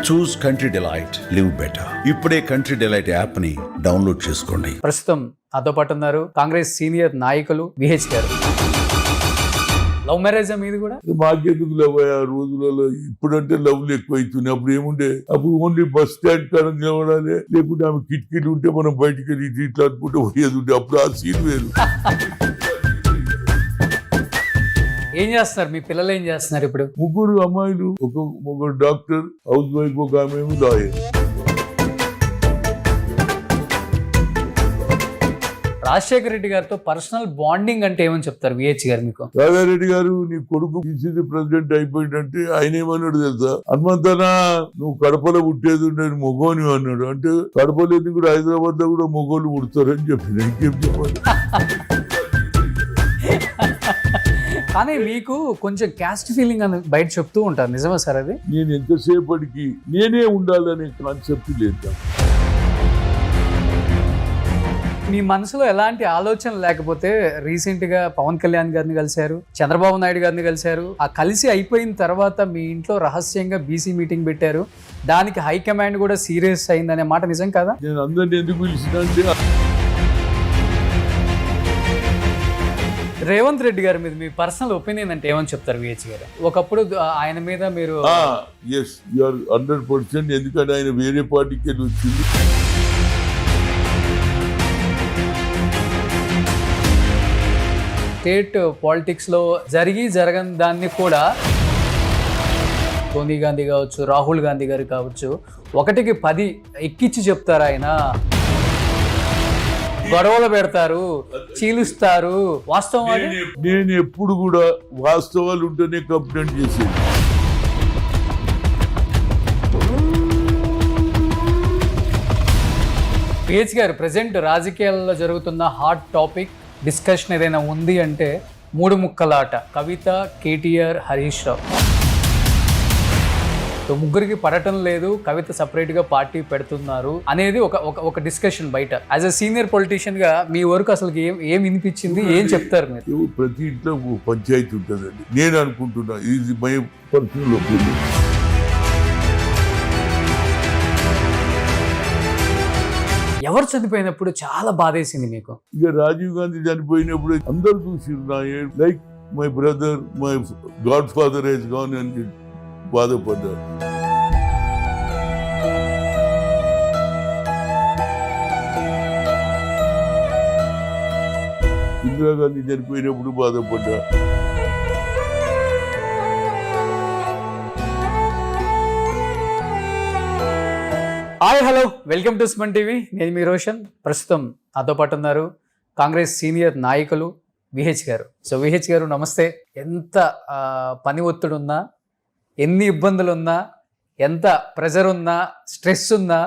చూస్ country delight, live better. ఇప్పుడే country delight app ని download చేసుకోండి. ప్రస్తుతం నాతో పాటు ఉన్నారు కాంగ్రెస్ సీనియర్ నాయకులు విహెచ్ గారు. లవ్ మ్యారేజ్ మీది కూడా? మాకెందుకు లవ్ ఆ రోజులలో? ఇప్పుడంటే లవ్లు ఎక్కువ అవుతున్నాయి. అప్పుడు ఏముండే? అప్పుడు ఓన్లీ బస్ స్టాండ్ కాడ నిలబడాలి, లేకుంటే ఆమె కిటికీలు ఉంటే మనం బయటికి వెళ్ళి ఇట్లా అనుకుంటే పోయేది ఉంటే. అప్పుడు ఆ సీన్ వేరు. ఏం చేస్తున్నారు మీ పిల్లలు? ఏం చేస్తున్నారు ఇప్పుడు? ముగ్గురు అమ్మాయిలు, ఒక డాక్టర్, హౌస్ వైఫ్, ఒక ఆమె లాయర్. రాజశేఖర రెడ్డి గారితో పర్సనల్ బాండింగ్ అంటే ఏమని చెప్తారు విహెచ్ గారు మీకు? రాజారెడ్డి గారు, నీ కొడుకు పిసిసి ప్రెసిడెంట్ అయిపోయిందంటే ఆయన ఏమన్నాడు తెలుసా? హనుమంతనా, నువ్వు కడపలో పుట్టేది ఉండేది మొగోని అన్నాడు. అంటే కడపలో కూడా హైదరాబాద్ లో కూడా మొగోళ్ళు పుడతారని చెప్పిన. ఇంకేం చెప్పాలి? కానీ మీకు కొంచెం క్యాస్ట్ ఫీలింగ్ అని బయట చెప్తూ ఉంటారు, నిజమా సార్ అది? నేను ఎంతసేపటికి నేనే ఉండాలనే కాన్సెప్ట్ లేదు. మీ మనసులో ఎలాంటి ఆలోచన లేకపోతే రీసెంట్ గా పవన్ కళ్యాణ్ గారిని కలిశారు, చంద్రబాబు నాయుడు గారిని కలిశారు. ఆ కలిసి అయిపోయిన తర్వాత మీ ఇంట్లో రహస్యంగా బీసీ మీటింగ్ పెట్టారు. దానికి హైకమాండ్ కూడా సీరియస్ అయిందనే మాట నిజం కదా? నేను అందరిని ఎందుకు పిలిచిన? రేవంత్ రెడ్డి గారి మీద మీ పర్సనల్ ఒపీనియన్ అంటే ఏమని చెప్తారు విహెచ్ గారు? ఒకప్పుడు ఆయన మీద మీరు 100%, ఎందుకంటే ఆయన వేరే పార్టీకి వెళ్ళి వచ్చింది. స్టేట్ పాలిటిక్స్ లో జరగని దాన్ని కూడా సోనియా గాంధీ కావచ్చు, రాహుల్ గాంధీ గారు కావచ్చు, 1కి 10 ఎక్కిచ్చి చెప్తారు. ఆయన గొడవలు పెడతారు, చీలుస్తారు. వాస్తవం నేను ఎప్పుడు కూడా వాస్తవాలు ఉంటేనే కంప్లైంట్ చేసేది. విహెచ్ గారు, ప్రజెంట్ రాజకీయాల్లో జరుగుతున్న హాట్ టాపిక్ డిస్కషన్ ఏదైనా ఉంది అంటే 3 ముక్కలాట. కవిత, కేటీఆర్, హరీష్ రావు. ముగ్గురికి పడటం లేదు, కవిత సపరేట్ గా పార్టీ పెడుతున్నారు అనేది ఒక డిస్కషన్ బయట. యాజ్ అ సీనియర్ పొలిటీషియన్ గా మీ వరకు అసలు ఏం వినిపించింది, ఏం చెప్తారు మీరు? ప్రతి ఇంట్లో పంచాయతీ ఉంటుందండి. నేను అనుకుంటున్నా, ఇది మై పర్సనల్ ఒపీనియన్. ఎవరు చనిపోయినప్పుడు చాలా బాధేసింది మీకు? ఇక రాజీవ్ గాంధీ చనిపోయినప్పుడు అందరు చూసిరు, like my brother, my godfather he's gone అని బాధపడ్డారు. ఇందిరాగాంధీ చనిపోయినప్పుడు బాధపడ్డా. Hi, hello, welcome to Suman TV. నేను మీ రోషన్. ప్రస్తుతం నాతో పాటు ఉన్నారు కాంగ్రెస్ సీనియర్ నాయకులు విహెచ్ గారు. సో విహెచ్ గారు, నమస్తే. ఎంత పని ఒత్తిడి ఉన్నా, ఎన్ని ఇబ్బందులు ఉన్నా, ఎంత ప్రెజర్ ఉన్నా, స్ట్రెస్ ఉన్నా,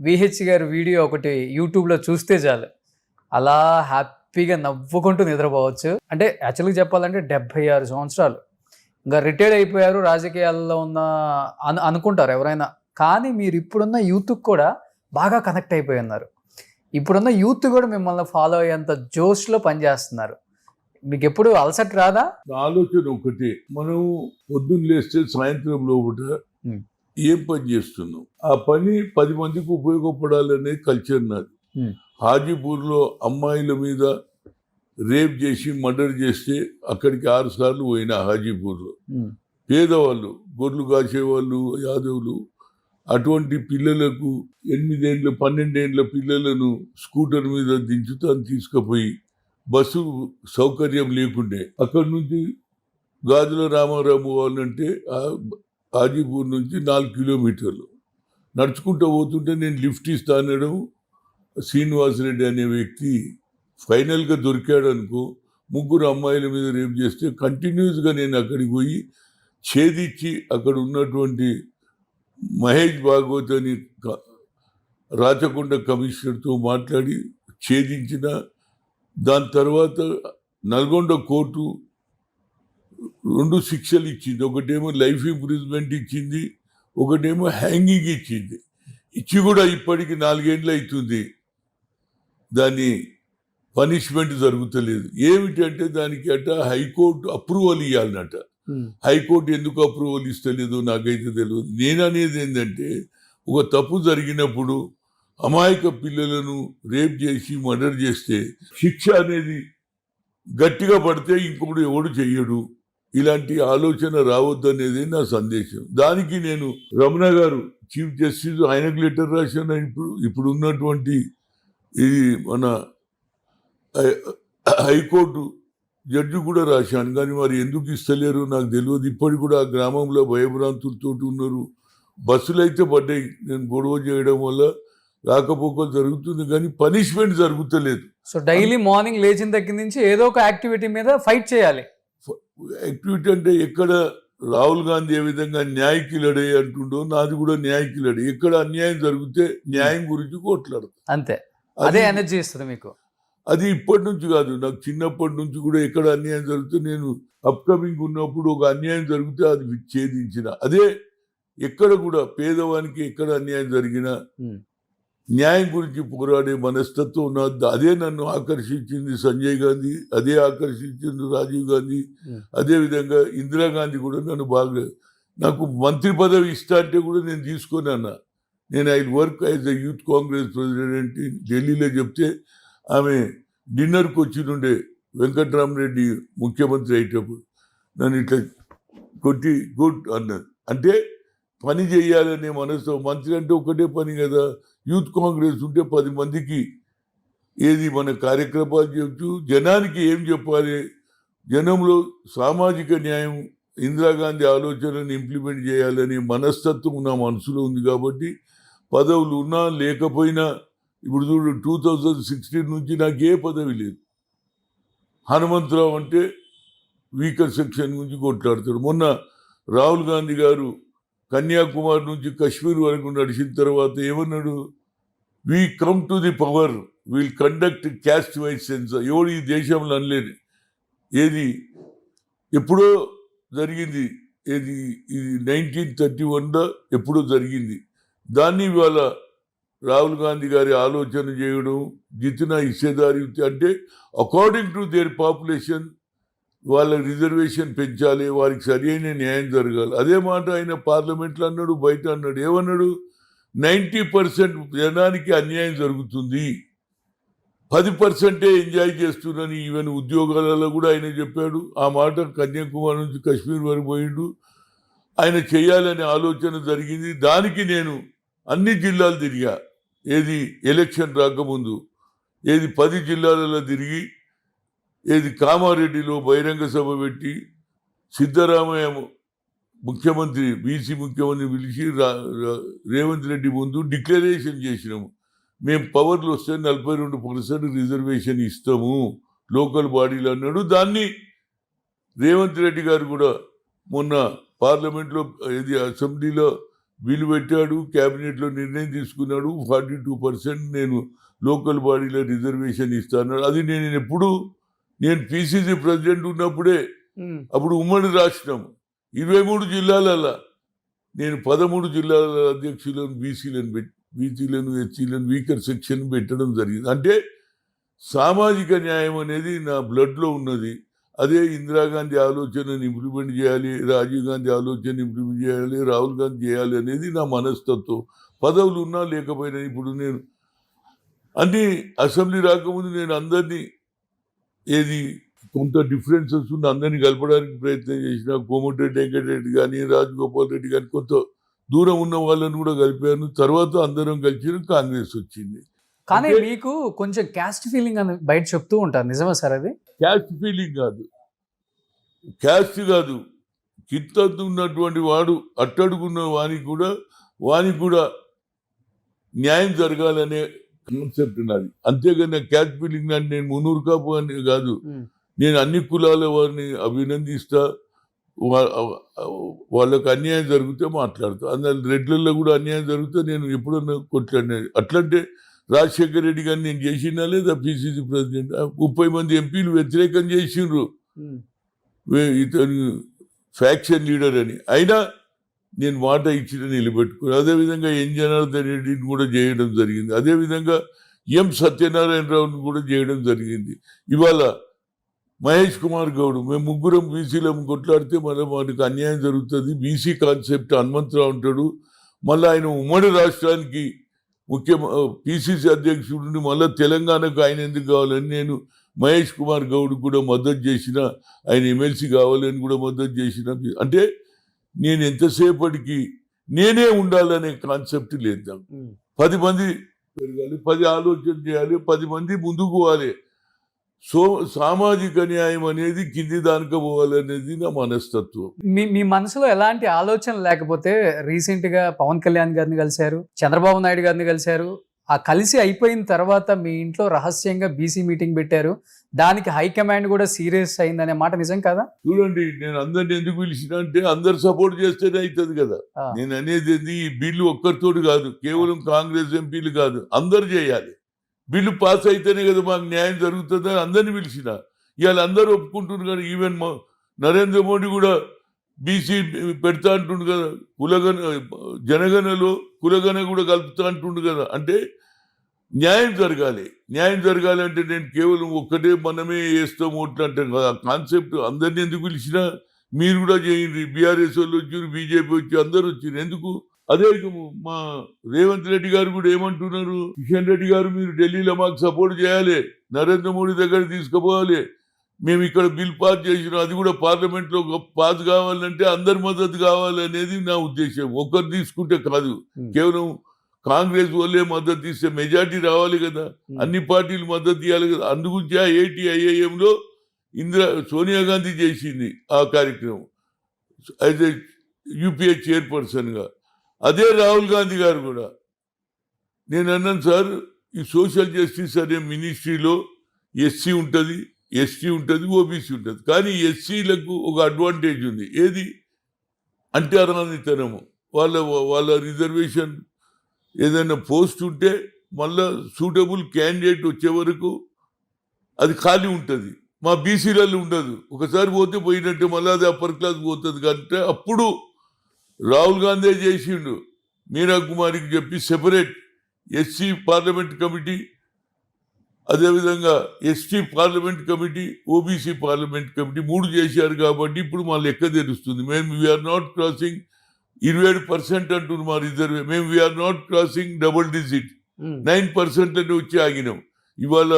విహెచ్ గారు వీడియో ఒకటి యూట్యూబ్లో చూస్తే చాలు అలా హ్యాపీగా నవ్వుకుంటూ నిద్రపోవచ్చు. అంటే యాక్చువల్గా చెప్పాలంటే 76 సంవత్సరాలు ఇంకా రిటైర్డ్ అయిపోయారు, రాజకీయాల్లో ఉన్న అనుకుంటారు ఎవరైనా. కానీ మీరు ఇప్పుడున్న యూత్కి కూడా బాగా కనెక్ట్ అయిపోయి ఉన్నారు. ఇప్పుడున్న యూత్ కూడా మిమ్మల్ని ఫాలో అయ్యేంత జోష్లో పనిచేస్తున్నారు. మీకు ఎప్పుడు అలసట రాదా? ఆలోచన ఒకటే, మనం పొద్దున్న లేస్తే సాయంత్రం లోపల ఏం పని చేస్తున్నాం, ఆ పని 10 మందికి ఉపయోగపడాలనే కల్చర్ నాది. హాజీపూర్లో అమ్మాయిల మీద రేప్ చేసి మర్డర్ చేస్తే అక్కడికి 6 సార్లు పోయినా. హాజీపూర్లో పేదవాళ్ళు, గొర్రెలు కాసేవాళ్ళు, యాదవులు, అటువంటి పిల్లలకు 8 ఏళ్ళ 12 ఏళ్ళ పిల్లలను స్కూటర్ మీద దించుతాను తీసుకుపోయి, బస్సు సౌకర్యం లేకుండే అక్కడి నుంచి గాజుల రామారావు పోవాలంటే హాజీపూర్ నుంచి 4 కిలోమీటర్లు నడుచుకుంటూ పోతుంటే నేను లిఫ్ట్ ఇస్తా అనడం శ్రీనివాసరెడ్డి అనే వ్యక్తి ఫైనల్గా దొరికాడు అనుకో. 3 అమ్మాయిల మీద రేపు చేస్తే కంటిన్యూస్గా నేను అక్కడికి పోయి ఛేదించి అక్కడ ఉన్నటువంటి మహేష్ భాగవత్ అని రాచకొండ కమిషనర్తో మాట్లాడి ఛేదించిన. దాని తర్వాత నల్గొండ కోర్టు 2 శిక్షలు ఇచ్చింది. ఒకటేమో లైఫ్ ఇంప్రిజ్మెంట్ ఇచ్చింది, ఒకటేమో హ్యాంగింగ్ ఇచ్చింది. ఇచ్చి కూడా ఇప్పటికి 4 ఏళ్ళు అవుతుంది, దాని పనిష్మెంట్ జరుగుతలేదు. ఏమిటంటే దానికి హైకోర్టు అప్రూవల్ ఇవ్వాలన్నట. హైకోర్టు ఎందుకు అప్రూవల్ ఇస్తలేదో నాకైతే తెలియదు. నేను అనేది ఏంటంటే, ఒక తప్పు జరిగినప్పుడు అమాయక పిల్లలను రేప్ చేసి మర్డర్ చేస్తే శిక్ష అనేది గట్టిగా పడితే ఇంకొకడు ఎవడు చెయ్యడు. ఇలాంటి ఆలోచన రావద్దనేది నా సందేశం. దానికి నేను రమణ గారు చీఫ్ జస్టిస్ ఆయనకు లెటర్ రాశాను. ఇప్పుడు ఉన్నటువంటి ఇది మన హైకోర్టు జడ్జి కూడా రాశాను. కానీ మరి ఎందుకు ఇస్తలేరు నాకు తెలియదు. ఇప్పటికి కూడా ఆ గ్రామంలో భయభ్రాంతులతో ఉన్నారు. బస్సులు అయితే పడ్డాయి. నేను గొడవ చేయడం వల్ల రాకపోకలు జరుగుతుంది, కానీ పనిష్మెంట్ జరుగుతలేదు. సో డైలీ మార్నింగ్ లేచిన దగ్గర నుంచి ఏదో ఒక యాక్టివిటీ మీద ఫైట్ చేయాలి. యాక్టివిటీ అంటే ఎక్కడ రాహుల్ గాంధీ ఏ విధంగా న్యాయకి లడే అంటుండో నాది కూడా న్యాయకి లడే. ఎక్కడ అన్యాయం జరిగితే న్యాయం గురించి కొట్లాడతాం. అంతే, అదే ఎనర్జీ ఇస్తుంది మీకు. అది ఇప్పటి నుంచి కాదు, నాకు చిన్నప్పటి నుంచి కూడా ఎక్కడ అన్యాయం జరిగితే నేను అప్కమింగ్ ఉన్నప్పుడు ఒక అన్యాయం జరిగితే అది విచ్ఛేదించిన. అదే ఎక్కడ కూడా పేదవానికి ఎక్కడ అన్యాయం జరిగినా న్యాయం గురించి పోరాడే మనస్తత్వం ఉన్నది. అదే నన్ను ఆకర్షించింది సంజయ్ గాంధీ, అదే ఆకర్షించింది రాజీవ్ గాంధీ, అదే విధంగా ఇందిరాగాంధీ కూడా నన్ను బాగా, నాకు మంత్రి పదవి ఇస్తా అంటే కూడా నేను తీసుకొని అన్నా. నేను I work as a youth Congress president ఢిల్లీలో చెప్తే ఆమె డిన్నర్కి వచ్చినుండే వెంకట్రామరెడ్డి ముఖ్యమంత్రి అయ్యేటప్పుడు నన్ను ఇట్లా కొట్టి గుడ్ అన్నది. అంటే పని చేయాలనే మనసు. మంత్రి అంటే ఒకటే పని కదా. యూత్ కాంగ్రెస్ ఉంటే 10 మందికి ఏది మన కార్యక్రమాలు చెప్పు, జనానికి ఏం చెప్పాలి, జనంలో సామాజిక న్యాయం, ఇందిరాగాంధీ ఆలోచనను ఇంప్లిమెంట్ చేయాలనే మనస్తత్వం నా మనసులో ఉంది. కాబట్టి పదవులు ఉన్నా లేకపోయినా, ఇప్పుడు చూడు 2016 నుంచి నాకు ఏ పదవి లేదు. హనుమంతరావు అంటే వీకర్ సెక్షన్ గురించి కొట్లాడతాడు. మొన్న రాహుల్ గాంధీ గారు కన్యాకుమారి నుంచి కశ్మీర్ వరకు నడిచిన తర్వాత ఏమన్నాడు, we come to the power, wheel conduct caste wise sensor. ఎవడు ఈ దేశంలో అనలేదు. ఏది ఎప్పుడో జరిగింది, ఏది ఇది 1931లో ఎప్పుడో జరిగింది. దాన్ని ఇవాళ రాహుల్ గాంధీ గారి ఆలోచన చేయడం, జితనా హిస్సేదారి అంటే అకార్డింగ్ టు దేర్ పాపులేషన్ వాళ్ళ రిజర్వేషన్ పెంచాలి, వారికి సరి అయిన న్యాయం జరగాలి. అదే మాట ఆయన పార్లమెంట్లో అన్నాడు, బయట అన్నాడు. ఏమన్నాడు, 90% జనానికి అన్యాయం జరుగుతుంది, 10% ఎంజాయ్ చేస్తున్నాను. ఈవెన్ ఉద్యోగాలలో కూడా ఆయన చెప్పాడు. ఆ మాట కన్యాకుమారి నుంచి కశ్మీర్ వరకు పోయిండు. ఆయన చేయాలనే ఆలోచన జరిగింది. దానికి నేను అన్ని జిల్లాలు తిరిగా. ఏది ఎలక్షన్ రాకముందు 10 జిల్లాలలో తిరిగి, కామారెడ్డిలో బహిరంగ సభ పెట్టి సిద్ధరామయ్య ముఖ్యమంత్రి, బీసీ ముఖ్యమంత్రి పిలిచి రేవంత్ రెడ్డి ముందు డిక్లరేషన్ చేసినాము, మేము పవర్లు వస్తే 42% రిజర్వేషన్ ఇస్తాము లోకల్ బాడీలు అన్నాడు. దాన్ని రేవంత్ రెడ్డి గారు కూడా మొన్న పార్లమెంట్లో అసెంబ్లీలో బిల్లు పెట్టాడు, క్యాబినెట్లో నిర్ణయం తీసుకున్నాడు. 42% నేను లోకల్ బాడీలో రిజర్వేషన్ ఇస్తాను. అది నేను పిసిసి ప్రెసిడెంట్ ఉన్నప్పుడే, అప్పుడు ఉమ్మడి రాష్ట్రం 23 జిల్లాలలో నేను 13 జిల్లాల అధ్యక్షులను బీసీలను ఎస్సీలను వీకర్ సెక్షన్ పెట్టడం జరిగింది. అంటే సామాజిక న్యాయం అనేది నా బ్లడ్లో ఉన్నది. అదే ఇందిరాగాంధీ ఆలోచనను ఇంప్లిమెంట్ చేయాలి, రాజీవ్ గాంధీ ఆలోచన ఇంప్లిమెంట్ చేయాలి, రాహుల్ గాంధీ చేయాలి అనేది నా మనస్తత్వం. పదవులు ఉన్నా లేకపోయినా ఇప్పుడు నేను అన్ని అసెంబ్లీ రాకముందు నేను అందరినీ కొంత డిఫరెన్సెస్ ఉన్న అందరినీ కలపడానికి ప్రయత్నం చేసిన. కోమటిరెడ్డి వెంకటరెడ్డి కానీ, రాజగోపాల్ రెడ్డి కానీ, కొంత దూరం ఉన్న వాళ్ళని కూడా కలిపాను. తర్వాత అందరం కలిసి కాంగ్రెస్ వచ్చింది. కానీ మీకు కొంచెం క్యాస్ట్ ఫీలింగ్ అని బయట చెప్తూ ఉంటారు, నిజమా సార్? అది క్యాస్ట్ ఫీలింగ్ కాదు, క్యాస్ట్ కాదు. కింద ఉన్నటువంటి వాడు అట్టడుగున్న వానికి కూడా న్యాయం జరగాలనే కాన్సెప్ట్ నాది. అంతేగాని క్యాస్ట్ ఫీలింగ్ అంటే నేను మునూరు కాపు అని కాదు. నేను అన్ని కులాల వారిని అభినందిస్తా. వాళ్ళకు అన్యాయం జరిగితే మాట్లాడతా. అందులో రెడ్లలో కూడా అన్యాయం జరిగితే నేను ఎప్పుడన్నా కొట్లాడినా. అట్లంటే రాజశేఖర్ రెడ్డి గారిని నేను చేసినా లేదా పిసిసి ప్రెసిడెంట్ 30 మంది ఎంపీలు వ్యతిరేకం చేసిండ్రు, ఇతను ఫ్యాక్షన్ లీడర్ అని. అయినా నేను మాట ఇచ్చిన నిలబెట్టుకుని. అదేవిధంగా ఎన్ జనార్దన్ రెడ్డిని కూడా చేయడం జరిగింది. అదేవిధంగా ఎం సత్యనారాయణరావుని కూడా చేయడం జరిగింది. ఇవాళ మహేష్ కుమార్ గౌడ్, మేము ముగ్గురం బీసీలం కొట్లాడితే మళ్ళీ మనకు అన్యాయం జరుగుతుంది. బీసీ కాన్సెప్ట్ హనుమంతరావు ఉంటాడు. మళ్ళీ ఆయన ఉమ్మడి రాష్ట్రానికి పిసిసి అధ్యక్షుడిని మళ్ళీ తెలంగాణకు ఆయన ఎందుకు కావాలని నేను మహేష్ కుమార్ గౌడ్ కూడా మద్దతు చేసిన, ఆయన ఎమ్మెల్సీ కావాలని కూడా మద్దతు చేసిన. అంటే నేను ఎంతసేపటికి నేనే ఉండాలనే కాన్సెప్ట్ లేదు నాకు. 10 మంది పెరగాలి, 10 ఆలోచన చేయాలి, 10 మంది ముందుకు పోవాలి. సామాజిక న్యాయం అనేది కింది దానిక పోవాలనేది నా మనస్తత్వం. మీ మనసులో ఎలాంటి ఆలోచన లేకపోతే రీసెంట్ గా పవన్ కళ్యాణ్ గారిని కలిశారు, చంద్రబాబు నాయుడు గారిని కలిశారు. ఆ కలిసి అయిపోయిన తర్వాత మీ ఇంట్లో రహస్యంగా బీసీ మీటింగ్ పెట్టారు. దానికి హైకమాండ్ కూడా సీరియస్ అయిందనే మాట నిజం కదా? చూడండి, నేను అందరిని ఎందుకు పిలిచిన అంటే అందరు సపోర్ట్ చేస్తేనే అవుతుంది కదా. నేను అనేది ఈ బిల్లు ఒక్కరితోటి కాదు, కేవలం కాంగ్రెస్ ఎంపీలు కాదు, అందరు చేయాలి. బిల్లు పాస్ అయితేనే కదా మాకు న్యాయం జరుగుతుందని అందరిని పిలిచిన. ఇవాళ అందరూ ఒప్పుకుంటున్నారు కదా. ఈవెన్ నరేంద్ర మోడీ కూడా బీసీ పెడతా అంటుండు కదా, జనగణలో కులగణ కూడా కలుపుతా అంటుండు కదా. అంటే న్యాయం జరగాలి. న్యాయం జరగాలి అంటే నేను కేవలం ఒక్కటే మనమే వేస్తాం ఓట్లు అంటాం కదా. కాన్సెప్ట్ అందరినీ ఎందుకు పిలిచినా మీరు కూడా చేయండి. బీఆర్ఎస్ వాళ్ళు వచ్చారు, బీజేపీ వచ్చి అందరు వచ్చారు. ఎందుకు? అదే మా రేవంత్ రెడ్డి గారు కూడా ఏమంటున్నారు, కిషన్ రెడ్డి గారు మీరు ఢిల్లీలో మాకు సపోర్ట్ చేయాలి, నరేంద్ర మోడీ దగ్గర తీసుకుపోవాలి, మేము ఇక్కడ బిల్ పాస్ చేసినాం, అది కూడా పార్లమెంట్లో పాస్ కావాలంటే అందరి మద్దతు కావాలి అనేది నా ఉద్దేశం. ఒక్కరు తీసుకుంటే కాదు, కేవలం కాంగ్రెస్ వాళ్ళే మద్దతు ఇస్తే మెజార్టీ రావాలి కదా, అన్ని పార్టీలు మద్దతు ఇవ్వాలి కదా. అందుగురించి ఆ ATIIMలో సోనియా గాంధీ చేసింది ఆ కార్యక్రమం యాజ్ ఏ UPA చైర్పర్సన్గా. అదే రాహుల్ గాంధీ గారు కూడా. నేను అన్నాను సార్, ఈ సోషల్ జస్టిస్ అనే మినిస్ట్రీలో SC ఉంటుంది, ST ఉంటుంది, OBC ఉంటుంది. కానీ SCలకు ఒక అడ్వాంటేజ్ ఉంది. ఏది అంటే అరానితనము. వాళ్ళ రిజర్వేషన్ ఏదైనా పోస్ట్ ఉంటే మళ్ళా సూటబుల్ క్యాండిడేట్ వచ్చే వరకు అది ఖాళీ ఉంటుంది. మా బీసీలలో ఉండదు. ఒకసారి పోతే పోయినట్టే మళ్ళీ అది అప్పర్ క్లాస్ పోతుంది. కంటే అప్పుడు రాహుల్ గాంధీ చేసిండు, మీరా కుమారికి చెప్పి సెపరేట్ SC పార్లమెంట్ కమిటీ, అదేవిధంగా ST parliament committee, OBC parliament committee 3 చేశారు. కాబట్టి ఇప్పుడు మా లెక్క తెలుస్తుంది. మేము వీఆర్ నాట్ క్రాసింగ్ 27% అంటున్నారు మా రిజర్వే. మేము we are not crossing double digit 9% అని వచ్చి ఆగినాం. ఇవాళ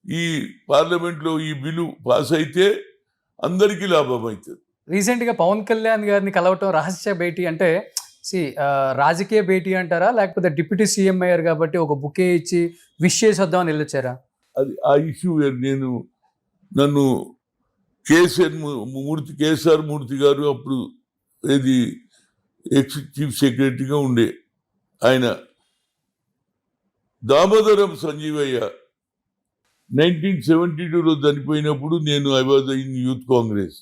ఈ పార్లమెంట్లో ఈ బిల్లు పాస్ అయితే అందరికీ లాభం అవుతుంది. రీసెంట్ గా పవన్ కళ్యాణ్ గారిని కలవటం రహస్య భేటీ అంటే రాజకీయ భేటీ అంటారా, లేకపోతే డిప్యూటీ సీఎం అయ్యారు కాబట్టి ఒక బుకే ఇచ్చి విష్ చేసి వద్దామని వెళ్ళొచ్చారా? అది ఆ ఇష్యూ. నన్ను కేఎస్ఆర్ మూర్తి గారు అప్పుడు ఏది ఎక్స్ చీఫ్ సెక్రటరీగా ఉండే ఆయన, దామోదరం సంజీవయ్య 1972లో చనిపోయినప్పుడు నేను I was in youth Congress.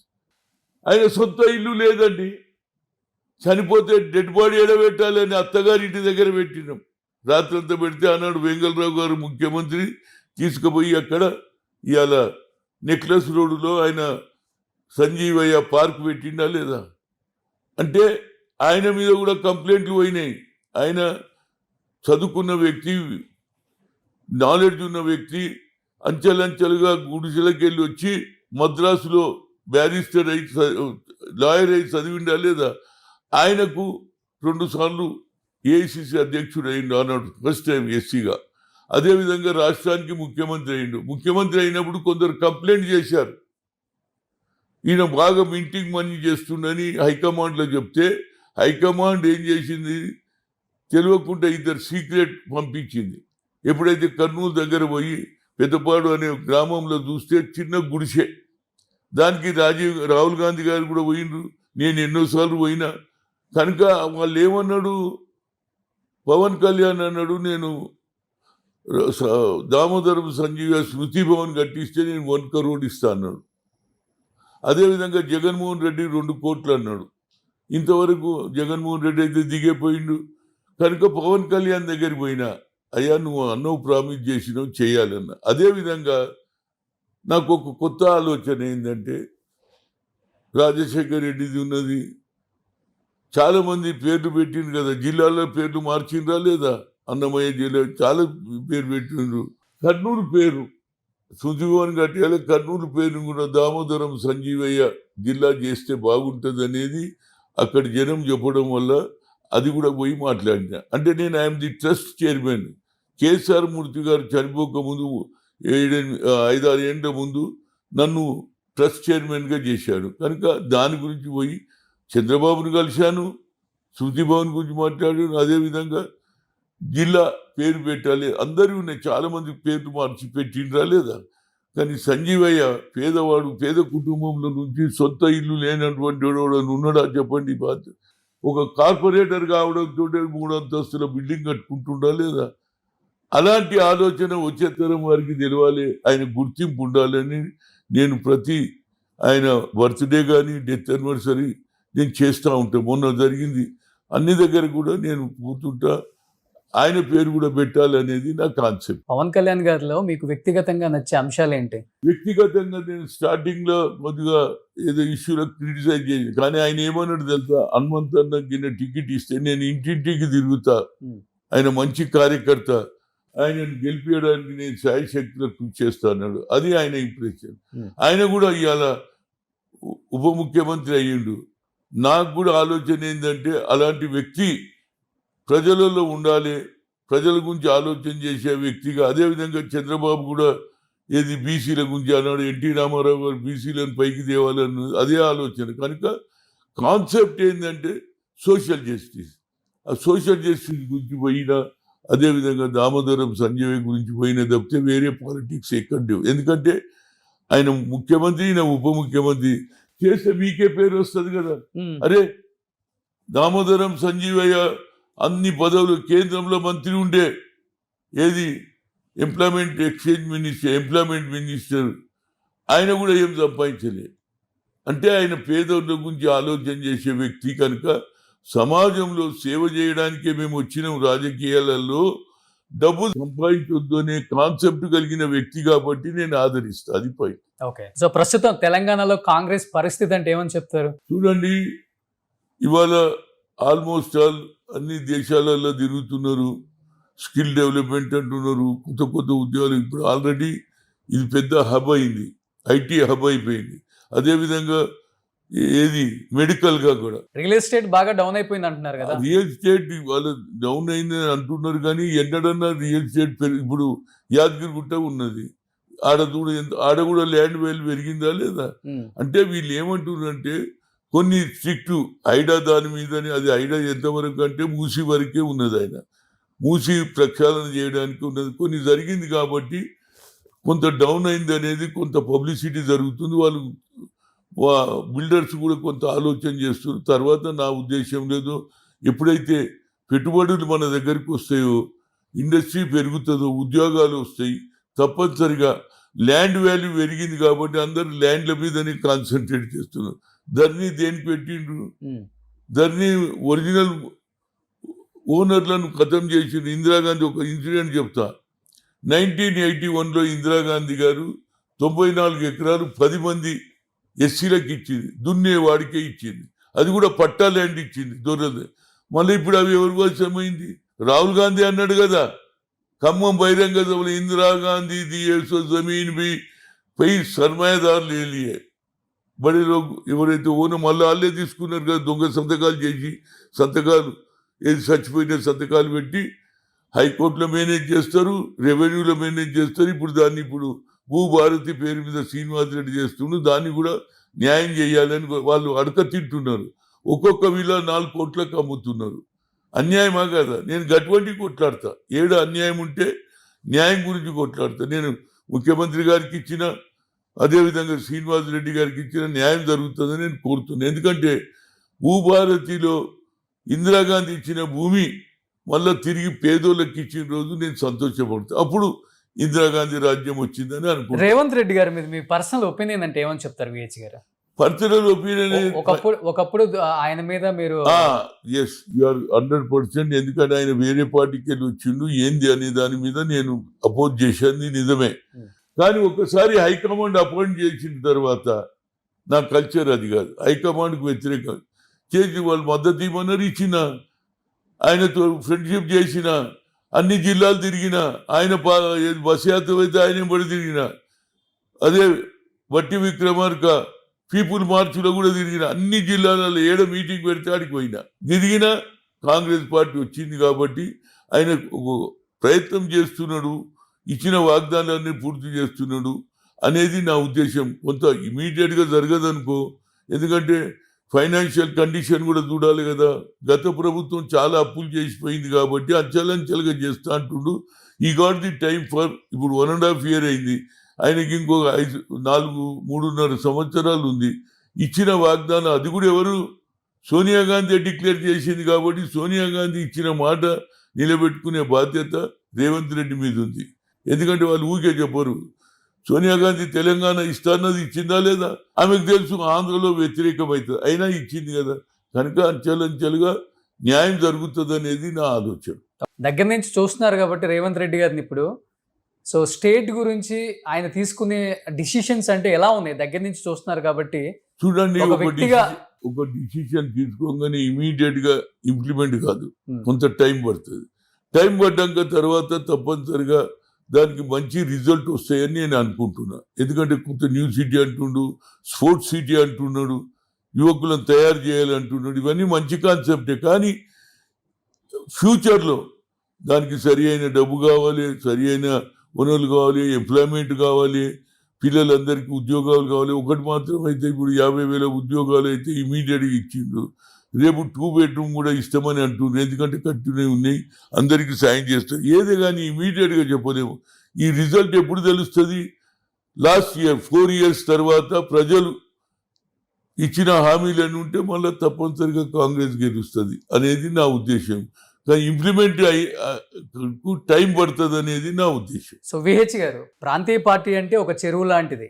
ఆయన సొంత ఇల్లు లేదండి. చనిపోతే డెడ్ బాడీ ఎడబెట్టాలని అత్తగారి ఇంటి దగ్గర పెట్టినాం. రాత్రంతా పెడితే ఆనాడు వెంగళరావు గారు ముఖ్యమంత్రి తీసుకుపోయి అక్కడ ఇవాళ నెక్లెస్ రోడ్డులో ఆయన సంజీవయ్య పార్క్ పెట్టిండా లేదా? అంటే ఆయన మీద కూడా కంప్లైంట్లు పోయినాయి. ఆయన చదువుకున్న వ్యక్తి, నాలెడ్జ్ ఉన్న వ్యక్తి, అంచెలంచెలుగా గుడిసెలకు వెళ్ళి వచ్చి మద్రాసులో బ్యారిస్టర్ అయి లాయర్ అయి చదివిండా లేదా? ఆయనకు 2 సార్లు AICC అధ్యక్షుడు అయిండు అన్నాడు, ఫస్ట్ టైం SCగా. అదేవిధంగా రాష్ట్రానికి ముఖ్యమంత్రి అయిండు. ముఖ్యమంత్రి అయినప్పుడు కొందరు కంప్లైంట్ చేశారు, ఈయన బాగా మింటింగ్ మనీ చేస్తుండని హైకమాండ్లో చెప్తే హైకమాండ్ ఏం చేసింది తెలియకుండా 2 సీక్రెట్ పంపించింది. ఎప్పుడైతే కర్నూలు దగ్గర పోయి పెద్దపాడు అనే గ్రామంలో చూస్తే చిన్న గుడిసె, దానికి రాహుల్ గాంధీ గారు కూడా పోయిండ్రు, నేను ఎన్నోసార్లు పోయినా. కనుక వాళ్ళు ఏమన్నాడు, పవన్ కళ్యాణ్ అన్నాడు, నేను దామోదరం సంజీవ స్మృతి భవన్ కట్టిస్తే నేను 1 crore ఇస్తా అన్నాడు. అదేవిధంగా జగన్మోహన్ రెడ్డి 2 కోట్లు అన్నాడు. ఇంతవరకు జగన్మోహన్ రెడ్డి అయితే దిగిపోయిండు. కనుక పవన్ కళ్యాణ్ దగ్గరికి పోయినా, అయ్యా నువ్వు అన్నో ప్రామిస్ చేసినావు చేయాలన్నా. అదేవిధంగా నాకు ఒక కొత్త ఆలోచన ఏంటంటే, రాజశేఖర్ రెడ్డిది ఉన్నది, చాలామంది పేర్లు పెట్టిండ్రు కదా, జిల్లాలో పేర్లు మార్చిండ్రా లేదా? అన్నమయ్య జిల్లా చాలా పేరు పెట్టిండ్రు. కర్నూలు పేరు శృతిభవన్ కట్టాలి, కర్నూలు పేరును కూడా దామోదరం సంజీవయ్య జిల్లా చేస్తే బాగుంటుంది అనేది అక్కడ జనం చెప్పడం వల్ల అది కూడా పోయి మాట్లాడిన. అంటే నేను I'm the trust chairman. KCR Murthy గారు చనిపోక ముందు 5-6 ఏళ్ళ ముందు నన్ను ట్రస్ట్ చైర్మన్గా చేశాడు కనుక దాని గురించి పోయి చంద్రబాబును కలిశాను, శృతిభవన్ గురించి మాట్లాడాను. అదేవిధంగా జిల్లా పేరు పెట్టాలి, అందరూ ఉన్నాయి, చాలామంది పేర్లు మార్చి పెట్టిండ్రా లేదా. కానీ సంజీవయ్య పేదవాడు, పేద కుటుంబంలో నుంచి సొంత ఇల్లు లేనటువంటి వాడు ఉన్నాడా చెప్పండి. బాధ ఒక కార్పొరేటర్ కావడంతో 3 అంతస్తుల బిల్డింగ్ కట్టుకుంటుండా లేదా. అలాంటి ఆలోచన వచ్చే తరం వారికి తెలవాలి, ఆయన గుర్తింపు ఉండాలని నేను ప్రతి ఆయన బర్త్డే కానీ డెత్ యానివర్సరీ నేను చేస్తూ ఉంటాను. మొన్న జరిగింది అన్ని దగ్గర కూడా నేను పోతుంటా, ఆయన పేరు కూడా పెట్టాలనేది నా కాన్సెప్ట్. పవన్ కళ్యాణ్ గారిలో మీకు వ్యక్తిగతంగా నచ్చే అంశాలు ఏంటి? వ్యక్తిగతంగా నేను స్టార్టింగ్ లో కొద్దిగా ఏదో ఇష్యూలో క్రిటిసైజ్ చేసి, కానీ ఆయన ఏమన్నాడు తెలుసా, హనుమంతన్న కింద టికెట్ ఇస్తే నేను ఇంటింటికి తిరుగుతా, ఆయన మంచి కార్యకర్త, ఆయనను గెలిపించడానికి నేను శాయశక్తిలో కృషి చేస్తా అన్నాడు. అది ఆయన ఇంప్రెషన్. ఆయన కూడా ఇవాళ ఉప ముఖ్యమంత్రి అయ్యిండు. నాకు కూడా ఆలోచన ఏంటంటే అలాంటి వ్యక్తి ప్రజలలో ఉండాలి, ప్రజల గురించి ఆలోచన చేసే వ్యక్తిగా. అదేవిధంగా చంద్రబాబు కూడా ఏది బీసీల గురించి అన్నాడు, ఎన్టీ రామారావు గారు బీసీలను పైకి తేవాలన్నది అదే ఆలోచన. కనుక కాన్సెప్ట్ ఏంటంటే సోషల్ జస్టిస్. ఆ సోషల్ జస్టిస్ గురించి పోయినా, అదేవిధంగా దామోదరం సంజయ్ గురించి పోయినా తప్పితే వేరే పాలిటిక్స్ ఎక్కడ లేవు. ఎందుకంటే ఆయన ముఖ్యమంత్రి, ఈయన ఉప ముఖ్యమంత్రి చేస్తే మీకే పేరు వస్తుంది కదా. అరే దామోదరం సంజీవయ్య అన్ని పదవులు, కేంద్రంలో మంత్రి ఉండే, ఏది employment exchange minister, employment minister, ఆయన కూడా ఏం సంపాదించలే. అంటే ఆయన పేదల గురించి ఆలోచన చేసే వ్యక్తి. కనుక సమాజంలో సేవ చేయడానికే మేము వచ్చినాం. రాజకీయాలలో డబ్బు సంపాదించొద్దు అనే కాన్సెప్ట్ కలిగిన వ్యక్తి కాబట్టి నేను ఆదరిస్తాను. అది పై. ఓకే, సో ప్రస్తుతం తెలంగాణలో కాంగ్రెస్ పరిస్థితి అంటే ఏమని చెప్తారు? చూడండి, ఇవాళ ఆల్మోస్ట్ ఆల్ అన్ని దేశాలలో తిరుగుతున్నారు, స్కిల్ డెవలప్మెంట్ అంటున్నారు, కొత్త కొత్త ఉద్యోగాలు. ఇప్పుడు ఆల్రెడీ ఇది పెద్ద హబ్ అయింది, ఐటీ హబ్ అయిపోయింది. అదేవిధంగా ఏది మెడికల్గా కూడా రియల్ ఎస్టేట్ బాగా డౌన్ అయిపోయింది అంటున్నారు కదా. రియల్ ఎస్టేట్ వాళ్ళ డౌన్ అయిందని అంటున్నారు, కానీ ఎన్నడన్నా రియల్ ఎస్టేట్ ఇప్పుడు యాదగిరిగుట్ట ఉన్నది, ఆడ కూడా ల్యాండ్ వాల్యూ పెరిగిందా లేదా. అంటే వీళ్ళు ఏమంటున్నారంటే కొన్ని స్ట్రిక్ట్ ఐడా దాని మీదని, అది ఐడా ఎంతవరకు అంటే మూసి వరకే ఉన్నది, ఆయన మూసి ప్రక్షాళన చేయడానికి ఉన్నది. కొన్ని జరిగింది కాబట్టి కొంత డౌన్ అయింది అనేది కొంత పబ్లిసిటీ జరుగుతుంది. వాళ్ళు బిల్డర్స్ కూడా కొంత ఆలోచన చేస్తున్నారు. తర్వాత నా ఉద్దేశం లేదు, ఎప్పుడైతే పెట్టుబడులు మన దగ్గరికి వస్తాయో, ఇండస్ట్రీ పెరుగుతుందో, ఉద్యోగాలు వస్తాయి, తప్పనిసరిగా ల్యాండ్ వాల్యూ పెరిగింది కాబట్టి అందరు ల్యాండ్ల మీదనే కాన్సన్ట్రేట్ చేస్తున్నారు. ధర్ని దేని పెట్టిండ్రు, ధర్ని ఒరిజినల్ ఓనర్లను ఖతం చేసిండ్రు. ఇందిరాగాంధీ ఒక ఇన్సిడెంట్ చెప్తా. 1981లో ఇందిరాగాంధీ గారు 94 ఎకరాలు 10 మంది ఎస్సీలకు ఇచ్చింది, దున్నేవాడికే ఇచ్చింది. అది కూడా పట్టా ల్యాండ్ ఇచ్చింది, దొరది. మళ్ళీ ఇప్పుడు అవి ఎవరి వశమైంది? రాహుల్ గాంధీ అన్నాడు కదా, ఖమ్మం బహిరంగ సభలో ఇందిరాగాంధీ దియే సో జమీన్ బి పై సర్మాయదారు లేలియే బడిలో ఎవరైతే ఓనో మళ్ళీ వాళ్ళే తీసుకున్నారు కదా, దొంగ సంతకాలు చేసి, సంతకాలు ఏది చచ్చిపోయిన సంతకాలు పెట్టి హైకోర్టులో మేనేజ్ చేస్తారు, రెవెన్యూలో మేనేజ్ చేస్తారు. ఇప్పుడు దాన్ని భూభారతి పేరు మీద శ్రీనివాస్ రెడ్డి చేస్తున్నారు. దాన్ని కూడా న్యాయం చేయాలని వాళ్ళు అడక తింటున్నారు. ఒక్కొక్క విలా 4 కోట్లకు అమ్ముతున్నారు. అన్యాయమా కదా? నేను గటువంటి కొట్లాడతా. ఏడు అన్యాయం ఉంటే న్యాయం గురించి కొట్లాడతా. నేను ముఖ్యమంత్రి గారికి ఇచ్చిన, అదేవిధంగా శ్రీనివాస్ రెడ్డి గారికి ఇచ్చిన న్యాయం జరుగుతుందని నేను కోరుతున్నాను. ఎందుకంటే భూభారతిలో ఇందిరాగాంధీ ఇచ్చిన భూమి మళ్ళీ తిరిగి పేదోళ్ళకి ఇచ్చిన రోజు నేను సంతోషపడతాను. అప్పుడు ఇందిరాగాంధీ రాజ్యం వచ్చిందని అనుకుంటున్నాను. రేవంత్ రెడ్డి గారి మీద మీ పర్సనల్ ఒపీనియన్ అంటే ఏమని చెప్తారు విహెచ్ గారు? పర్సనల్ ఒపీనియన్ ఒకప్పుడు ఆయన మీద మీరు ఎస్ యు ఆర్ 100%. ఎందుకంటే ఆయన వేరే పార్టీకి వెళ్ళి వచ్చిండు, ఏంది అనే దాని మీద నేను అపోజ్ చేశాను, నిజమే. కానీ ఒకసారి హైకమాండ్ అపాయింట్ చేసిన తర్వాత నా కల్చర్ అది కాదు, హైకమాండ్కి వ్యతిరేకం చేసి వాళ్ళు మద్దతు ఇవ్వమన్నారు, ఇచ్చిన, ఆయనతో ఫ్రెండ్షిప్ చేసిన, అన్ని జిల్లాలు తిరిగిన, ఆయన బస్ యాత్ర అయితే ఆయన పడి తిరిగిన, అదే బట్టి విక్రమార్క పీపుల్ మార్చ్లో కూడా తిరిగిన, అన్ని జిల్లాలలో ఏడ మీటింగ్ పెడితే ఆడికి పోయినా, తిరిగినా కాంగ్రెస్ పార్టీ వచ్చింది కాబట్టి ఆయన ప్రయత్నం చేస్తున్నాడు, ఇచ్చిన వాగ్దానాన్ని పూర్తి చేస్తున్నాడు అనేది నా ఉద్దేశం. కొంత ఇమీడియట్గా జరగదనుకో, ఎందుకంటే ఫైనాన్షియల్ కండిషన్ కూడా చూడాలి కదా. గత ప్రభుత్వం చాలా అప్పులు చేసిపోయింది కాబట్టి అంచెలంచెలుగా చేస్తా అంటుండు. ఈ గాట్ ది టైం ఫర్, ఇప్పుడు 1.5 year అయింది, ఆయనకి ఇంకొక 3.5 సంవత్సరాలు ఉంది. ఇచ్చిన వాగ్దానం అది కూడా ఎవరు, సోనియా గాంధీ డిక్లేర్ చేసింది కాబట్టి సోనియా గాంధీ ఇచ్చిన మాట నిలబెట్టుకునే బాధ్యత రేవంత్ రెడ్డి మీద ఉంది. ఎందుకంటే వాళ్ళు ఊరికే చెప్పరు. సోనియా గాంధీ తెలంగాణ ఇస్తాన్నది ఇచ్చిందా లేదా, ఆమెకు తెలుసు ఆంధ్రలో వ్యతిరేకమవుతుంది, అయినా ఇచ్చింది కదా. కనుక అంచెలంచెలుగా న్యాయం జరుగుతుంది అనేది నా ఆలోచన. దగ్గర నుంచి చూస్తున్నారు కాబట్టి రేవంత్ రెడ్డి గారిని ఇప్పుడు, సో స్టేట్ గురించి ఆయన తీసుకునే డిసిషన్స్ అంటే ఎలా ఉన్నాయి, దగ్గర నుంచి చూస్తున్నారు కాబట్టి. చూడండి, ఒక వ్యక్తిగా ఒక డిసిషన్ తీసుకోగానే ఇమీడియట్ గా ఇంప్లిమెంట్ కాదు, కొంత టైం పడుతుంది. టైం పడ్డాక తర్వాత తప్పనిసరిగా దానికి మంచి రిజల్ట్ వస్తాయని నేను అనుకుంటున్నా. ఎందుకంటే కొంత న్యూ సిటీ అంటుండు, స్పోర్ట్స్ సిటీ అంటున్నాడు, యువకులను తయారు చేయాలంటున్నాడు. ఇవన్నీ మంచి కాన్సెప్టే, కానీ ఫ్యూచర్లో దానికి సరి అయిన డబ్బు కావాలి, సరి అయిన వనరులు కావాలి, ఎంప్లాయ్మెంట్ కావాలి, పిల్లలందరికీ ఉద్యోగాలు కావాలి. ఒకటి మాత్రం అయితే ఇప్పుడు 50,000 ఉద్యోగాలు అయితే ఇమీడియట్గా ఇచ్చిండ్రు. రేపు 2 bedroom కూడా ఇస్తామని అంటున్నారు. ఎందుకంటే కట్టునే ఉన్నాయి, అందరికీ సాయం చేస్తారు. ఏదే కానీ ఇమీడియట్గా చెప్పలేము. ఈ రిజల్ట్ ఎప్పుడు తెలుస్తుంది? లాస్ట్ ఇయర్ 4 years తర్వాత ప్రజలు ఇచ్చిన హామీలను ఉంటే మళ్ళీ తప్పనిసరిగా కాంగ్రెస్ గెలుస్తుంది అనేది నా ఉద్దేశం. కానీ ఇంప్లిమెంట్ టైం పడుతుంది అనేది నా ఉద్దేశం. సో విహెచ్ గారు, ప్రాంతీయ పార్టీ అంటే ఒక చెరువు లాంటిది,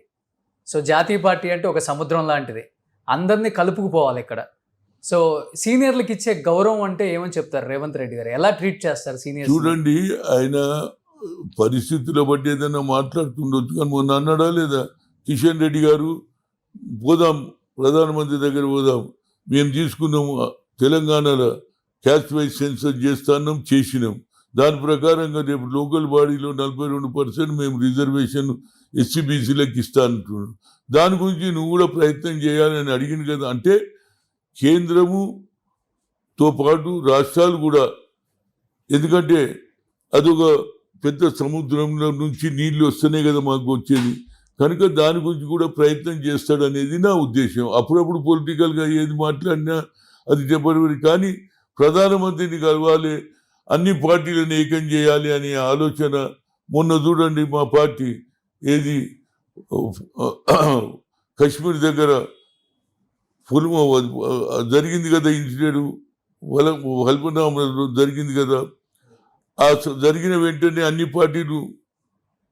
సో జాతీయ పార్టీ అంటే ఒక సముద్రం లాంటిది, అందరినీ కలుపుకుపోవాలి ఇక్కడ. సో సీనియర్లకు ఇచ్చే గౌరవం అంటే ఏమని చెప్తారు రేవంత్ రెడ్డి గారు, ఎలా ట్రీట్ చేస్తారు సీనియర్? చూడండి, ఆయన పరిస్థితుల బట్టి ఏదైనా మాట్లాడుతుండొచ్చు, కానీ మొన్న అన్నాడా లేదా కిషన్ రెడ్డి గారు, పోదాం ప్రధానమంత్రి దగ్గర పోదాం, మేము తీసుకున్నాము తెలంగాణలో క్యాస్ట్ వైజ్ సెన్సస్ చేసినాం, దాని ప్రకారంగా రేపు లోకల్ బాడీలో 42% మేము రిజర్వేషన్ SC/BC-లకు ఇస్తా అంటున్నాడు. దాని గురించి నువ్వు కూడా ప్రయత్నం చేయాలని అడిగింది కదా. అంటే కేంద్రముతో పాటు రాష్ట్రాలు కూడా, ఎందుకంటే అదొక పెద్ద సముద్రంలో నుంచి నీళ్లు వస్తేనే కదా మాకు వచ్చేది, కనుక దాని గురించి కూడా ప్రయత్నం చేస్తాడనేది నా ఉద్దేశం. అప్పుడప్పుడు పొలిటికల్గా ఏది మాట్లాడినా అది టెంపరరీ, కానీ ప్రధానమంత్రిని కలవాలి, అన్ని పార్టీలను ఏకం చేయాలి అనే ఆలోచన. మొన్న చూడండి మా పార్టీ ఏది కశ్మీర్ దగ్గర జరిగింది కదా ఇన్సిడెంట్, వల్పనామలో జరిగింది కదా. ఆ జరిగిన వెంటనే అన్ని పార్టీలు,